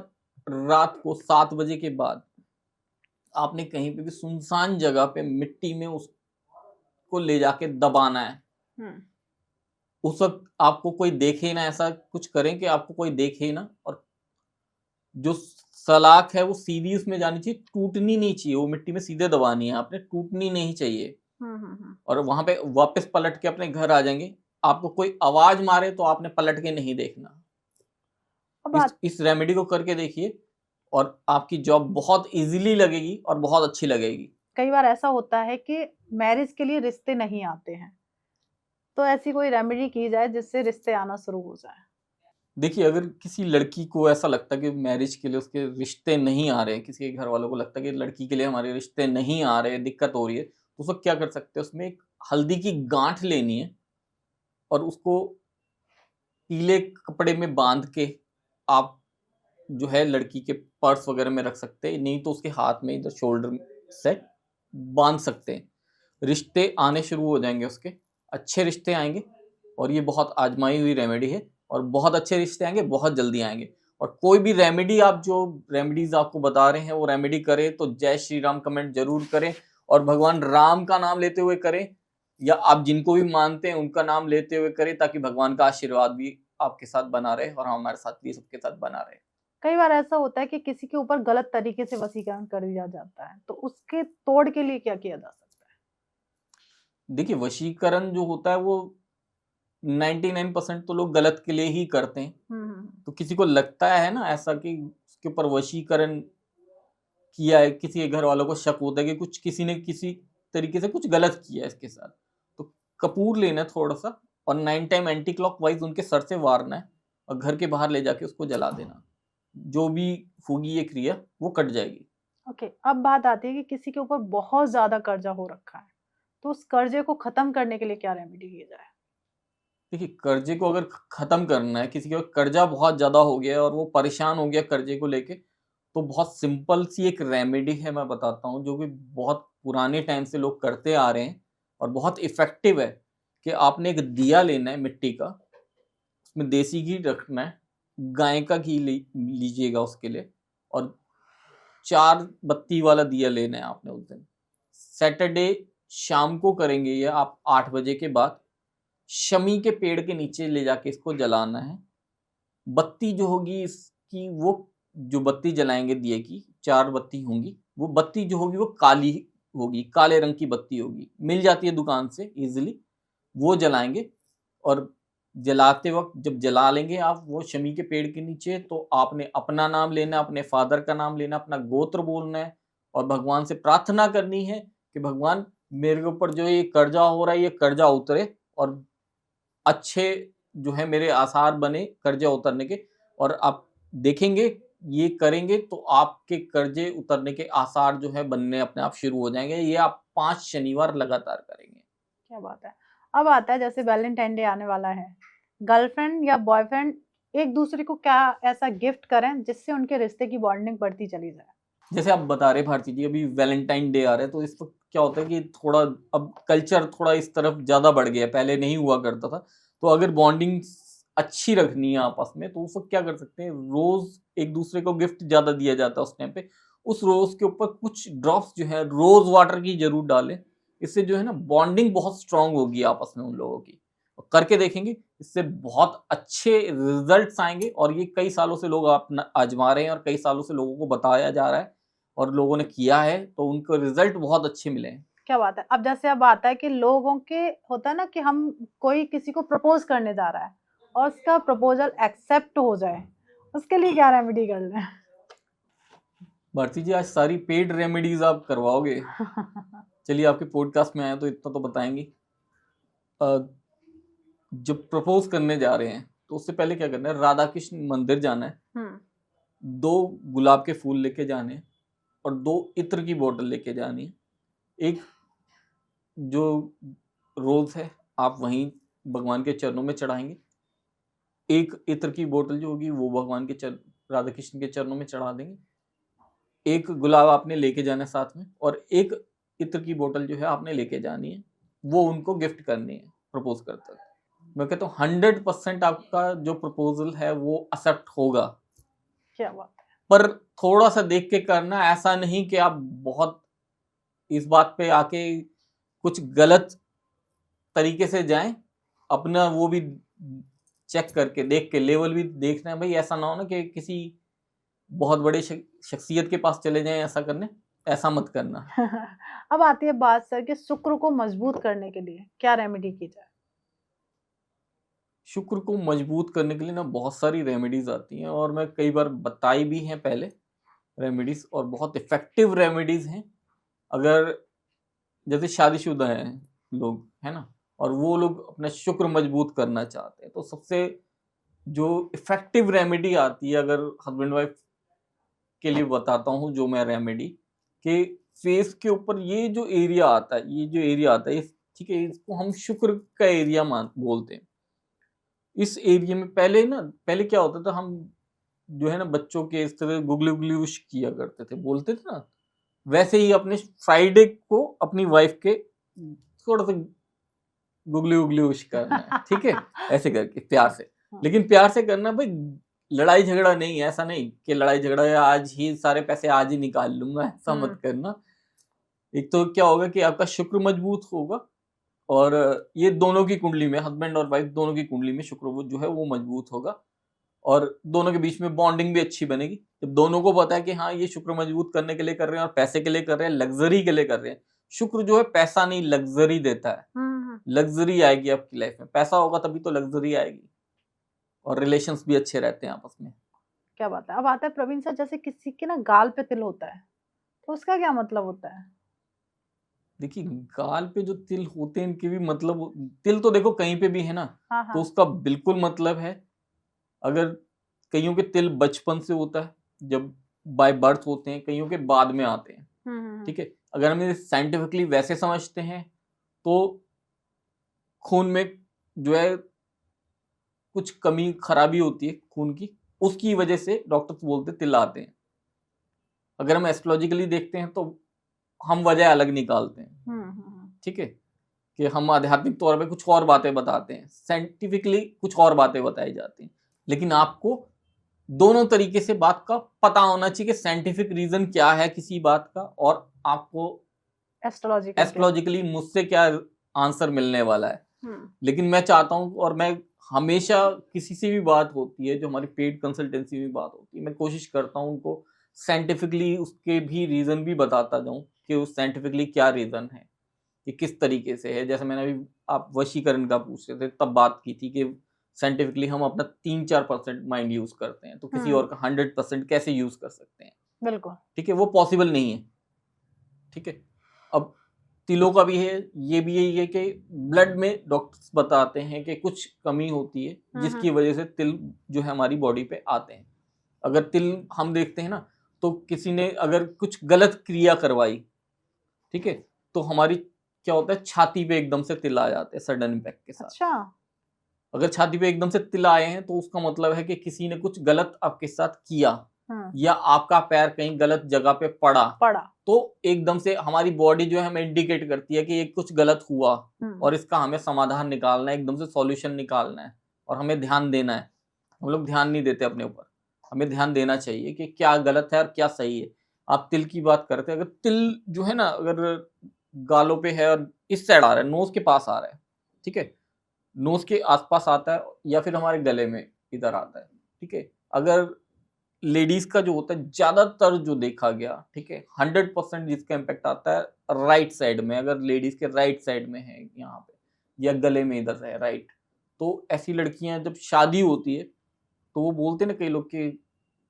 रात को 7 बजे के बाद आपने कहीं पे भी सुनसान जगह पे मिट्टी में उसको ले जाके दबाना है। उस वक्त आपको कोई देखे ना, ऐसा कुछ करें कि आपको कोई देखे ना, और जो सलाख है वो सीधी उसमें जानी चाहिए, टूटनी नहीं चाहिए। वो मिट्टी में सीधे दबानी है आपने, टूटनी नहीं चाहिए। और वहां पे वापस पलट के अपने घर आ जाएंगे। आपको कोई आवाज मारे तो आपने पलट के नहीं देखना। अब इस रेमेडी को करके देखिए और आपकी जॉब बहुत इजीली लगेगी और बहुत अच्छी लगेगी। कई बार ऐसा होता है कि मैरिज के लिए रिश्ते नहीं आते हैं, तो ऐसी कोई रेमेडी की जाए जिससे रिश्ते आना शुरू हो जाए? देखिए, अगर किसी लड़की को ऐसा लगता है कि मैरिज के लिए उसके रिश्ते नहीं आ रहे, किसी के घर वालों को लगता है कि लड़की के लिए हमारे रिश्ते नहीं आ रहे, दिक्कत हो रही है, तो उस वक्त क्या कर सकते हैं, उसमें एक हल्दी की गांठ लेनी है और उसको पीले कपड़े में बांध के आप जो है लड़की के पर्स वगैरह में रख सकते हैं, नहीं तो उसके हाथ में इधर शोल्डर से बांध सकते हैं। रिश्ते आने शुरू हो जाएंगे, उसके अच्छे रिश्ते आएंगे। और ये बहुत आजमाई हुई रेमेडी है और बहुत अच्छे रिश्ते आएंगे, बहुत जल्दी आएंगे। और कोई भी रेमेडी, आप जो रेमेडीज आपको बता रहे हैं वो रेमेडी करें तो जय श्री राम कमेंट जरूर करें, और भगवान राम का नाम लेते हुए करें, या आप जिनको भी मानते हैं उनका नाम लेते हुए करें, ताकि भगवान का आशीर्वाद भी आपके साथ बना रहे और हमारे साथ भी सबके साथ बना रहे। कई बार ऐसा होता है कि किसी के ऊपर गलत तरीके से वशीकरण कर दिया जाता है, तो उसके तोड़ के लिए क्या किया जा सकता है? देखिए, वशीकरण जो होता है वो 99% तो लोग गलत के लिए ही करते हैं। तो किसी को लगता है ना ऐसा कि उसके ऊपर वशीकरण किया है, किसी के घर वालों को शक होता है कि कुछ किसी ने किसी तरीके से कुछ गलत किया है इसके साथ, तो कपूर लेना है थोड़ा सा, और 9 टाइम एंटी क्लॉकवाइज उनके सर से वारना है और घर के बाहर ले जाके उसको जला देना। जो भी होगी ये क्रिया वो कट जाएगी। ओके, अब बात आती है कि किसी के ऊपर बहुत ज्यादा कर्जा हो रखा है, तो उस कर्जे को खत्म करने के लिए क्या रेमेडी की जाए? देखिए, कर्जे को अगर खत्म करना है, किसी का कर्जा बहुत ज्यादा हो गया है और वो परेशान हो गया कर्जे को लेके, तो बहुत सिंपल सी एक रेमेडी है, मैं बताता हूँ, जो कि बहुत पुराने टाइम से लोग करते आ रहे हैं और बहुत इफेक्टिव है। कि आपने एक दिया लेना है मिट्टी का, उसमें देसी घी रखना है, गाय का घी लीजिएगा उसके लिए, और 4 बत्ती वाला दिया लेना है आपने उस दिन। सैटरडे शाम को करेंगे ये आप 8 बजे के बाद, शमी के पेड़ के नीचे ले जाके इसको जलाना है। बत्ती जो होगी इसकी, वो जो बत्ती जलाएंगे दिए की 4 बत्ती होंगी, वो बत्ती जो होगी वो काली होगी, काले रंग की बत्ती होगी, मिल जाती है दुकान से इजीली। वो जलाएंगे, और जलाते वक्त जब जला लेंगे आप वो शमी के पेड़ के नीचे, तो आपने अपना नाम लेना, अपने फादर का नाम लेना, अपना गोत्र बोलना है, और भगवान से प्रार्थना करनी है कि भगवान मेरे ऊपर जो ये कर्जा हो रहा है ये कर्जा उतरे, और अच्छे जो है मेरे आसार बने कर्जा उतरने के, और आप देखेंगे ये करेंगे तो आपके कर्जे उतरने के आसार जो है बनने अपने आप शुरू हो जाएंगे। ये आप 5 शनिवार लगातार करेंगे। क्या बात है। अब आता है जैसे वैलेंटाइन डे आने वाला है, गर्लफ्रेंड या बॉयफ्रेंड एक दूसरे को क्या ऐसा गिफ्ट करें जिससे उनके रिश्ते की बॉन्डिंग बढ़ती चली जाए? जैसे आप बता रहे भारती जी, अभी वैलेंटाइन डे आ रहा है, तो इस वक्त क्या होता है कि थोड़ा अब कल्चर थोड़ा इस तरफ ज्यादा बढ़ गया है, पहले नहीं हुआ करता था। तो अगर बॉन्डिंग अच्छी रखनी है आपस में, तो उस वक्त क्या कर सकते हैं, रोज एक दूसरे को गिफ्ट ज्यादा दिया जाता है उस टाइम पे। उस रोज के ऊपर कुछ ड्रॉप्स जो है रोज वाटर की जरूर डालें। इससे जो है ना बॉन्डिंग बहुत स्ट्रांग होगी आपस में उन लोगों की। करके देखेंगे, इससे बहुत अच्छे रिजल्ट्स आएंगे, और ये कई सालों से लोग अपना आजमा रहे हैं और कई सालों से लोगों को बताया जा रहा है और लोगों ने किया है, तो उनको रिजल्ट बहुत अच्छे मिले हैं। क्या बात है। अब जैसे अब आता है कि लोगों के होता है ना कि हम कोई किसी को प्रपोज करने जा रहा है और उसका प्रपोजल एक्सेप्ट हो जाए, उसके लिए क्या रेमेडी कर लें? भारती जी, आज सारी पेड रेमेडीज आप करवाओगे? चलिए, आपके पॉडकास्ट में आए तो इतना तो बताएंगे। जब प्रपोज करने जा रहे हैं तो उससे पहले क्या करना है, राधा कृष्ण मंदिर जाना है, 2 गुलाब के फूल लेके जाने हैं और 2 इत्र की बोतल लेके जानी है। एक जो रोज है आप वहीं भगवान के चरणों में चढ़ाएंगे, एक इत्र की बोतल जो होगी वो भगवान के राधा कृष्ण के चरणों में चढ़ा देंगे। एक गुलाब आपने लेके जाना है साथ में, और एक इत्र की बोतल जो है आपने लेके जानी है, वो उनको गिफ्ट करनी है प्रपोज करते वक्त। मैं कहता हूँ 100% आपका जो प्रपोजल है वो एक्सेप्ट होगा। क्या बात है। पर थोड़ा सा देख के करना, ऐसा नहीं कि आप बहुत इस बात पे आके कुछ गलत तरीके से जाएं। अपना वो भी चेक करके देख के लेवल भी देखना है भाई, ऐसा ना हो ना कि किसी बहुत बड़े शख्सियत के पास चले जाएं ऐसा करने, ऐसा मत करना। अब आती है बात सर कि शुक्र को मजबूत करने के लिए क्या रेमेडी की जाए? शुक्र को मजबूत करने के लिए ना बहुत सारी रेमेडीज आती हैं, और मैं कई बार बताई भी हैं पहले रेमेडीज, और बहुत इफेक्टिव रेमेडीज हैं। अगर जैसे शादीशुदा हैं लोग, है ना, और वो लोग अपना शुक्र मजबूत करना चाहते हैं, तो सबसे जो इफेक्टिव रेमेडी आती है, अगर हस्बैंड वाइफ के लिए बताता हूँ जो मैं रेमेडी, कि फेस के ऊपर ये जो एरिया आता है, ये जो एरिया आता है, ठीक है, इसको हम शुक्र का एरिया मान बोलते हैं। इस एरिया में पहले क्या होता था, हम जो है ना बच्चों के इस तरह गुगली गुगली उश किया करते थे, बोलते थे ना, वैसे ही अपने फ्राइडे को अपनी वाइफ के थोड़ा सा गुगली उगली उश करना है, ठीक है, ऐसे करके प्यार से। लेकिन प्यार से करना भाई, लड़ाई झगड़ा नहीं, ऐसा नहीं कि लड़ाई झगड़ा है आज ही सारे पैसे आज ही निकाल लूंगा, ऐसा मत करना। एक तो क्या होगा कि आपका शुक्र मजबूत होगा, और ये दोनों की कुंडली में, हस्बैंड और वाइफ दोनों की कुंडली में शुक्र वो जो है वो मजबूत होगा, और दोनों के बीच में बॉन्डिंग भी अच्छी बनेगी। जब दोनों को पता है कि हाँ ये शुक्र मजबूत करने के लिए कर रहे हैं और पैसे के लिए कर रहे हैं, लग्जरी के लिए कर रहे हैं। शुक्र जो है पैसा नहीं, लग्जरी देता है। लग्जरी आएगी आपकी लाइफ में, पैसा होगा तभी तो लग्जरी आएगी, और रिलेशंस भी अच्छे रहते हैं आपस में। क्या बात है। अब आता है प्रवीण सर, जैसे किसी के ना गाल पे तिल होता है तो उसका क्या मतलब होता है? देखिए, गाल पे जो तिल होते हैं इनके भी मतलब, तिल तो देखो कहीं पे भी है ना, हाँ तो हाँ। उसका बिल्कुल मतलब है। अगर कईयों के तिल बचपन से होता है, जब बाय बर्थ होते हैं, कईयों के बाद में आते हैं, ठीक है। अगर हम इसे साइंटिफिकली वैसे समझते हैं तो खून में जो है कुछ कमी खराबी होती है खून की, उसकी वजह से डॉक्टर्स बोलते तिल आते हैं। अगर हम एस्ट्रोलॉजिकली देखते हैं तो हम वजह अलग निकालते हैं, ठीक है, कि हम आध्यात्मिक तौर पे कुछ और बातें बताते हैं, साइंटिफिकली कुछ और बातें बताई जाती हैं। लेकिन आपको दोनों तरीके से बात का पता होना चाहिए कि साइंटिफिक रीजन क्या है किसी बात का, और आपको एस्ट्रोलॉजिकली मुझसे क्या आंसर मिलने वाला है। लेकिन मैं चाहता हूं, और मैं हमेशा किसी से भी बात होती है, जो हमारी पेड कंसल्टेंसी में बात होती है, मैं कोशिश करता हूं उनको साइंटिफिकली उसके भी रीजन भी बताता जाऊं कि उस साइंटिफिकली क्या रीजन है, कि किस तरीके से है। जैसे मैंने अभी आप वशीकरण का पूछ रहे थे, तब बात की थी कि साइंटिफिकली हम अपना 3-4% माइंड यूज करते हैं, तो किसी और का 100% कैसे यूज कर सकते हैं? बिल्कुल। ठीक है, वो पॉसिबल नहीं है, ठीक है। अब तिलों का भी है, ये भी यही है कि ब्लड में डॉक्टर्स बताते हैं कि कुछ कमी होती है जिसकी वजह से तिल जो है हमारी बॉडी पे आते हैं। अगर तिल हम देखते हैं ना, तो किसी ने अगर कुछ गलत क्रिया करवाई, ठीक है, तो हमारी क्या होता है, छाती पे एकदम से तिल आ जाते हैं सडन इम्पैक्ट के साथ। अच्छा। अगर छाती पे एकदम से तिल आए हैं तो उसका मतलब है कि किसी ने कुछ गलत आपके साथ किया, या आपका पैर कहीं गलत जगह पे पड़ा, तो एकदम से हमारी बॉडी जो है हमें इंडिकेट करती है कि ये कुछ गलत हुआ और इसका हमें समाधान निकालना है, एकदम से सॉल्यूशन निकालना है और हमें ध्यान देना है। हम लोग ध्यान नहीं देते अपने ऊपर, हमें ध्यान देना चाहिए कि क्या गलत है और क्या सही है। आप तिल की बात करते हैं, अगर तिल जो है ना, अगर गालों पे है और इस साइड आ रहा है, नोज के पास आ रहा है, ठीक है, नोज के आसपास आता है या फिर हमारे गले में इधर आता है, ठीक है, अगर लेडीज का जो होता है ज्यादातर जो देखा गया, ठीक है, 100% जिसका इम्पैक्ट आता है राइट साइड में, अगर लेडीज के राइट साइड में है यहाँ पे या गले में इधर है राइट, तो ऐसी लड़कियां जब शादी होती है तो वो बोलते हैं ना कई लोग कि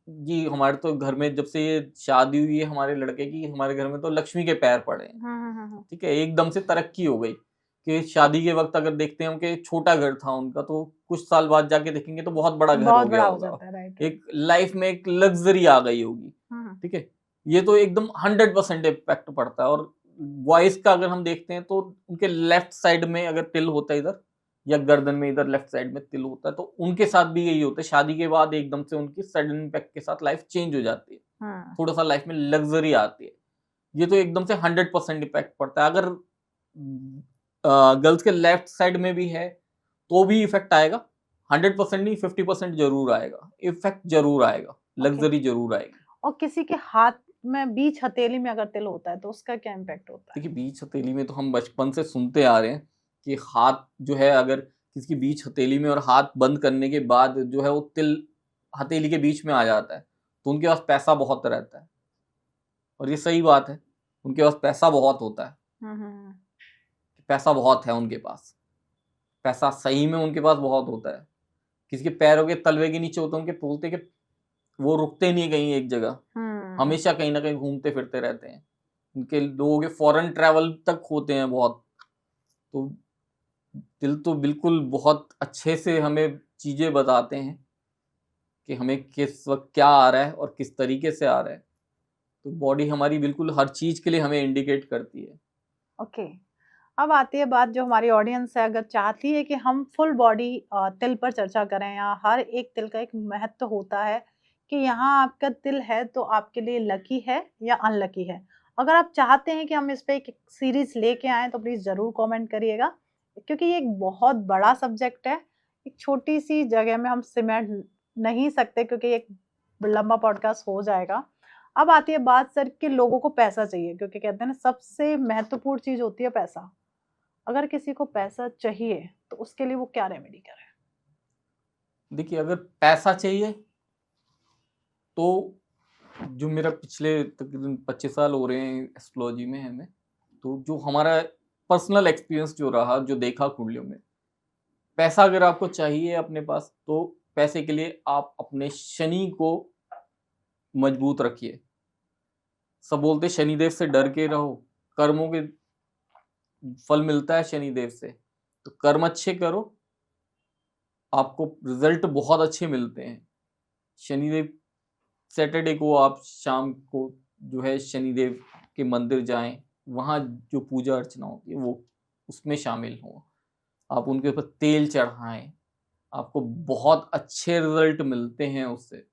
जी हमारे तो घर में जब से ये शादी हुई है हमारे लड़के की, हमारे घर में तो लक्ष्मी के पैर पड़े हैं, ठीक है, एकदम से तरक्की हो गई। कि शादी के वक्त अगर देखते हैं कि छोटा घर था उनका, तो कुछ साल बाद जाके देखेंगे तो बहुत बड़ा घर हो गया होगा, एक लाइफ में एक लग्जरी आ गई होगी, ठीक है। ये तो एकदम 100% इम्पैक्ट पड़ता है। और बॉयज का अगर हम देखते हैं तो उनके लेफ्ट साइड में अगर तिल होता है इधर, या गर्दन में इधर लेफ्ट साइड में तिल होता है, तो उनके साथ भी यही होता है, शादी के बाद एकदम से उनकी सडन इम्पैक्ट के साथ लाइफ चेंज हो जाती है, थोड़ा सा लाइफ में लग्जरी आती है। ये तो एकदम से 100% इफेक्ट पड़ता है। अगर गर्ल्स के लेफ्ट साइड में भी है तो भी इफेक्ट आएगा, 100% नहीं 50% जरूर आएगा, इफेक्ट जरूर आएगा, लग्जरी जरूर आएगी। और किसी के हाथ में बीच हथेली में अगर तिल होता है तो उसका क्या इम्पैक्ट होता है? देखिए बीच हथेली में तो हम बचपन से सुनते आ रहे हैं कि हाथ जो है, अगर किसी की बीच हथेली में और हाथ बंद करने के बाद जो है वो तिल हथेली के बीच में आ जाता है, तो उनके पास पैसा बहुत रहता है। और ये सही बात है, उनके पास पैसा बहुत होता है, पैसा बहुत है उनके पास, पैसा सही में उनके पास बहुत होता है। किसी के पैरों के तलवे के नीचे होता है, उनके बोलते कि वो रुकते नहीं कहीं एक जगह, हमेशा कहीं ना कहीं घूमते फिरते रहते हैं। उनके लोगों के फॉरेन ट्रैवल तक होते हैं बहुत। तो दिल तो बिल्कुल बहुत अच्छे से हमें चीजें बताते हैं कि हमें किस वक्त क्या आ रहा है और किस तरीके से आ रहा है। तो बॉडी हमारी बिल्कुल हर चीज के लिए हमें इंडिकेट करती है। ओके। अब आती है बात, जो हमारी ऑडियंस है अगर चाहती है कि हम फुल बॉडी तिल पर चर्चा करें, या हर एक तिल का एक महत्व होता है कि यहाँ आपका तिल है तो आपके लिए लकी है या अनलकी है। अगर आप चाहते हैं कि हम इस पे एक सीरीज लेके आए तो प्लीज जरूर कमेंट करिएगा, क्योंकि ये एक बहुत बड़ा सब्जेक्ट है। एक छोटी सी जगह में हम सिमट नहीं सकते क्योंकि एक लंबा पॉडकास्ट हो जाएगा। अब आती है बात सर कि लोगों को पैसा चाहिए, क्योंकि कहते हैं ना सबसे महत्वपूर्ण चीज होती है पैसा। अगर किसी को पैसा चाहिए तो उसके लिए वो क्या रेमेडी करे? देखिए अगर पैसा चाहिए तो जो मेरा पिछले तकरीबन 25 साल हो रहे हैं एस्ट्रोलॉजी में हमें, तो जो हमारा पर्सनल एक्सपीरियंस जो रहा, जो देखा कुंडलियों में, पैसा अगर आपको चाहिए अपने पास, तो पैसे के लिए आप अपने शनि को मजबूत रखिए। सब बोलते शनिदेव से डर के रहो, कर्मों के फल मिलता है शनिदेव से, तो कर्म अच्छे करो, आपको रिजल्ट बहुत अच्छे मिलते हैं। शनिदेव सैटरडे को आप शाम को जो है शनिदेव के मंदिर जाएं, वहाँ जो पूजा अर्चना होती है वो उसमें शामिल हो, आप उनके ऊपर तेल चढ़ाएं, आपको बहुत अच्छे रिजल्ट मिलते हैं उससे।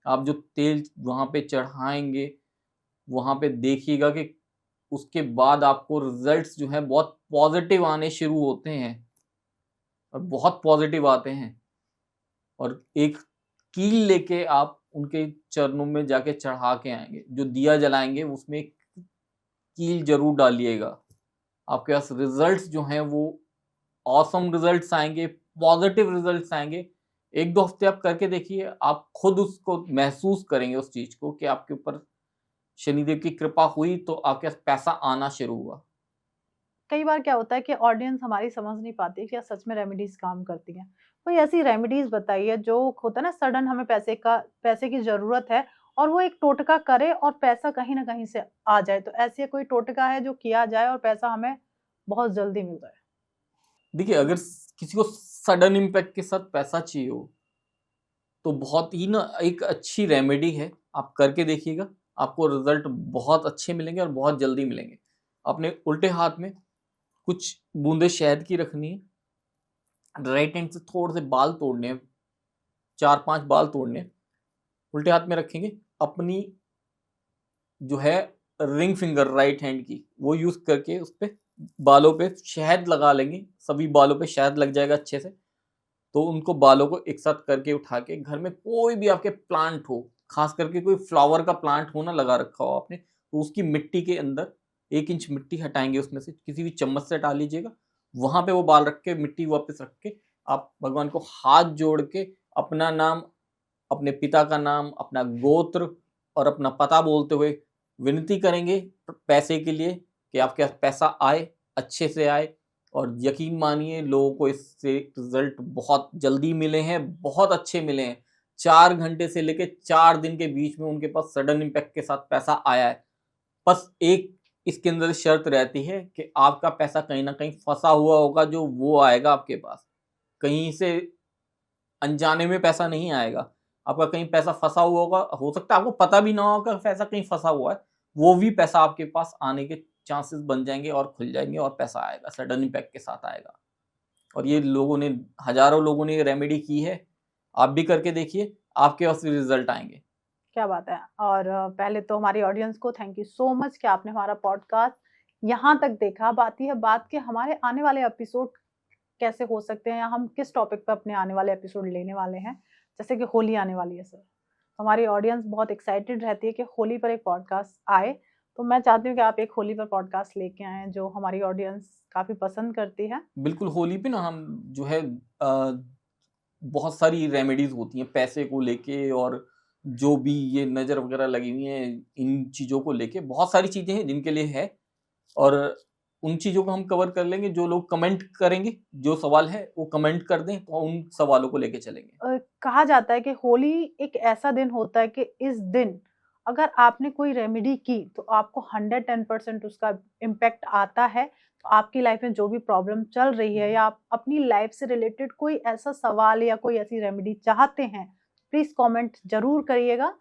आप जो तेल वहाँ पे चढ़ाएंगे, वहाँ पे देखिएगा कि उसके बाद आपको रिजल्ट्स जो है बहुत पॉजिटिव आने शुरू होते हैं, और बहुत पॉजिटिव आते हैं। और एक कील लेके आप उनके चरणों में जाके चढ़ा के आएंगे, जो दिया जलाएंगे उसमें एक कील जरूर डालिएगा। आपके पास रिजल्ट्स जो हैं वो ऑसम रिजल्ट्स आएंगे, पॉजिटिव रिजल्ट्स आएंगे। 1-2 हफ्ते आप करके देखिए, आप खुद उसको महसूस करेंगे उस चीज को कि आपके ऊपर शनिदेव की कृपा हुई, तो आपके पास पैसा आना शुरू हुआ। कई बार क्या होता है कि ऑडियंस हमारी समझ नहीं पाती कि क्या सच में रेमेडीज काम करती हैं। कोई ऐसी रेमेडीज बताइए जो होता है ना, सडन हमें पैसे की जरूरत है और वो एक टोटका करे और पैसा कहीं ना कहीं से आ जाए। तो ऐसे कोई टोटका है जो किया जाए और पैसा हमें बहुत जल्दी मिल जाए? देखिए, अगर किसी को सडन इम्पैक्ट के साथ पैसा चाहिए हो तो बहुत ही ना एक अच्छी रेमेडी है, आप करके देखिएगा, आपको रिजल्ट बहुत अच्छे मिलेंगे और बहुत जल्दी मिलेंगे। अपने उल्टे हाथ में कुछ बूंदे शहद की रखनी है, राइट हैंड से थोड़े से बाल तोड़ने हैं, 4-5 बाल तोड़ने हैं, उल्टे हाथ में रखेंगे। अपनी जो है रिंग फिंगर राइट हैंड की वो यूज करके उस पे बालों पे शहद लगा लेंगे, सभी बालों पे शहद लग जाएगा अच्छे से। तो उनको बालों को एक साथ करके उठा के घर में कोई भी आपके प्लांट हो, खास करके कोई फ्लावर का प्लांट हो ना लगा रखा हो आपने, तो उसकी मिट्टी के अंदर 1 इंच मिट्टी हटाएंगे, उसमें से किसी भी चम्मच से हटा लीजिएगा, वहां पे वो बाल रख के मिट्टी वापस रख के आप भगवान को हाथ जोड़ के अपना नाम, अपने पिता का नाम, अपना गोत्र और अपना पता बोलते हुए विनती करेंगे पैसे के लिए कि आपके पास पैसा आए, अच्छे से आए। और यकीन मानिए लोगों को इससे रिजल्ट बहुत जल्दी मिले हैं, बहुत अच्छे मिले हैं। 4 घंटे से लेके 4 दिन के बीच में उनके पास सडन इम्पैक्ट के साथ पैसा आया है। बस एक इसके अंदर शर्त रहती है कि आपका पैसा कहीं न कहीं फँसा हुआ होगा, जो वो आएगा आपके पास। कहीं से अनजाने में पैसा नहीं आएगा। आपका कहीं पैसा फँसा हुआ होगा, हो सकता है आपको पता भी ना हो कि पैसा कहीं फँसा हुआ है, वो भी पैसा आपके पास आने के चांसेस बन जाएँगे और खुल जाएँगे और पैसा आएगा, सडन इम्पैक्ट के साथ आएगा। और ये लोगों ने, हज़ारों लोगों ने ये रेमेडी की है, आप भी करके देखिए, आपके पास भी रिज़ल्ट आएँगे। क्या बात है। और पहले तो हमारी ऑडियंस को थैंक यू सो मच कि आपने हमारा पॉडकास्ट यहाँ तक देखा। अब आती है बात कि हमारे आने वाले एपिसोड कैसे हो सकते हैं या हम किस टॉपिक पे अपने आने वाले एपिसोड लेने वाले हैं। जैसे कि होली आने वाली है सर, तो हमारी ऑडियंस बहुत एक्साइटेड रहती है कि होली पर एक पॉडकास्ट आए। तो मैं चाहती हूँ कि आप एक होली पर पॉडकास्ट लेके आएँ जो हमारी ऑडियंस काफ़ी पसंद करती है। बिल्कुल, होली पे ना हम जो है बहुत सारी रेमेडीज़ होती हैं पैसे को लेके, और जो भी ये नज़र वग़ैरह लगी हुई हैं, इन चीज़ों को लेके बहुत सारी चीज़ें हैं जिनके लिए है। और उन चीज़ों को हम कवर कर लेंगे, जो लोग कमेंट करेंगे, जो सवाल है वो कमेंट कर दें, तो उन सवालों को लेके चलेंगे। कहा जाता है कि होली एक ऐसा दिन होता है कि इस दिन अगर आपने कोई रेमेडी की तो आपको 110% उसका इम्पैक्ट आता है। तो आपकी लाइफ में जो भी प्रॉब्लम चल रही है या आप अपनी लाइफ से रिलेटेड कोई ऐसा सवाल या कोई ऐसी रेमेडी चाहते हैं, प्लीज कमेंट जरूर करिएगा।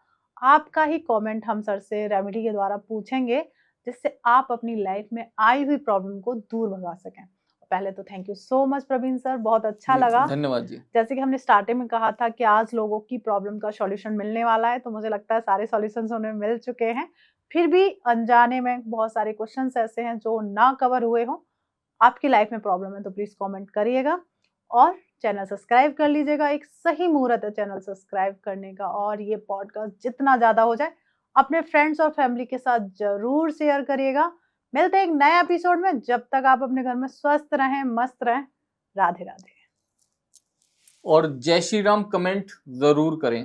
आपका ही कमेंट हम सर से रेमेडी के द्वारा पूछेंगे जिससे आप अपनी लाइफ में आई हुई प्रॉब्लम को दूर भगा सकें। पहले तो thank you so much Praveen sir, बहुत अच्छा जी, लगा। धन्यवाद जी। जैसे कि हमने स्टार्टिंग में कहा था कि आज लोगों की प्रॉब्लम का सॉल्यूशन मिलने वाला है, तो मुझे लगता है सारे सॉल्यूशंस उन्हें मिल चुके हैं। फिर भी अनजाने में बहुत सारे क्वेश्चंस ऐसे हैं जो ना कवर हुए हों। आपकी लाइफ में प्रॉब्लम है तो प्लीज कमेंट करिएगा और चैनल सब्सक्राइब कर लीजिएगा। एक सही मुहूर्त है चैनल सब्सक्राइब करने का, और ये पॉडकास्ट जितना ज्यादा हो जाए अपने फ्रेंड्स और फैमिली के साथ जरूर शेयर करिएगा। मिलते हैं एक नए एपिसोड में। जब तक आप अपने घर में स्वस्थ रहें, मस्त रहें। राधे राधे। और जय श्री राम कमेंट ज़रूर करें।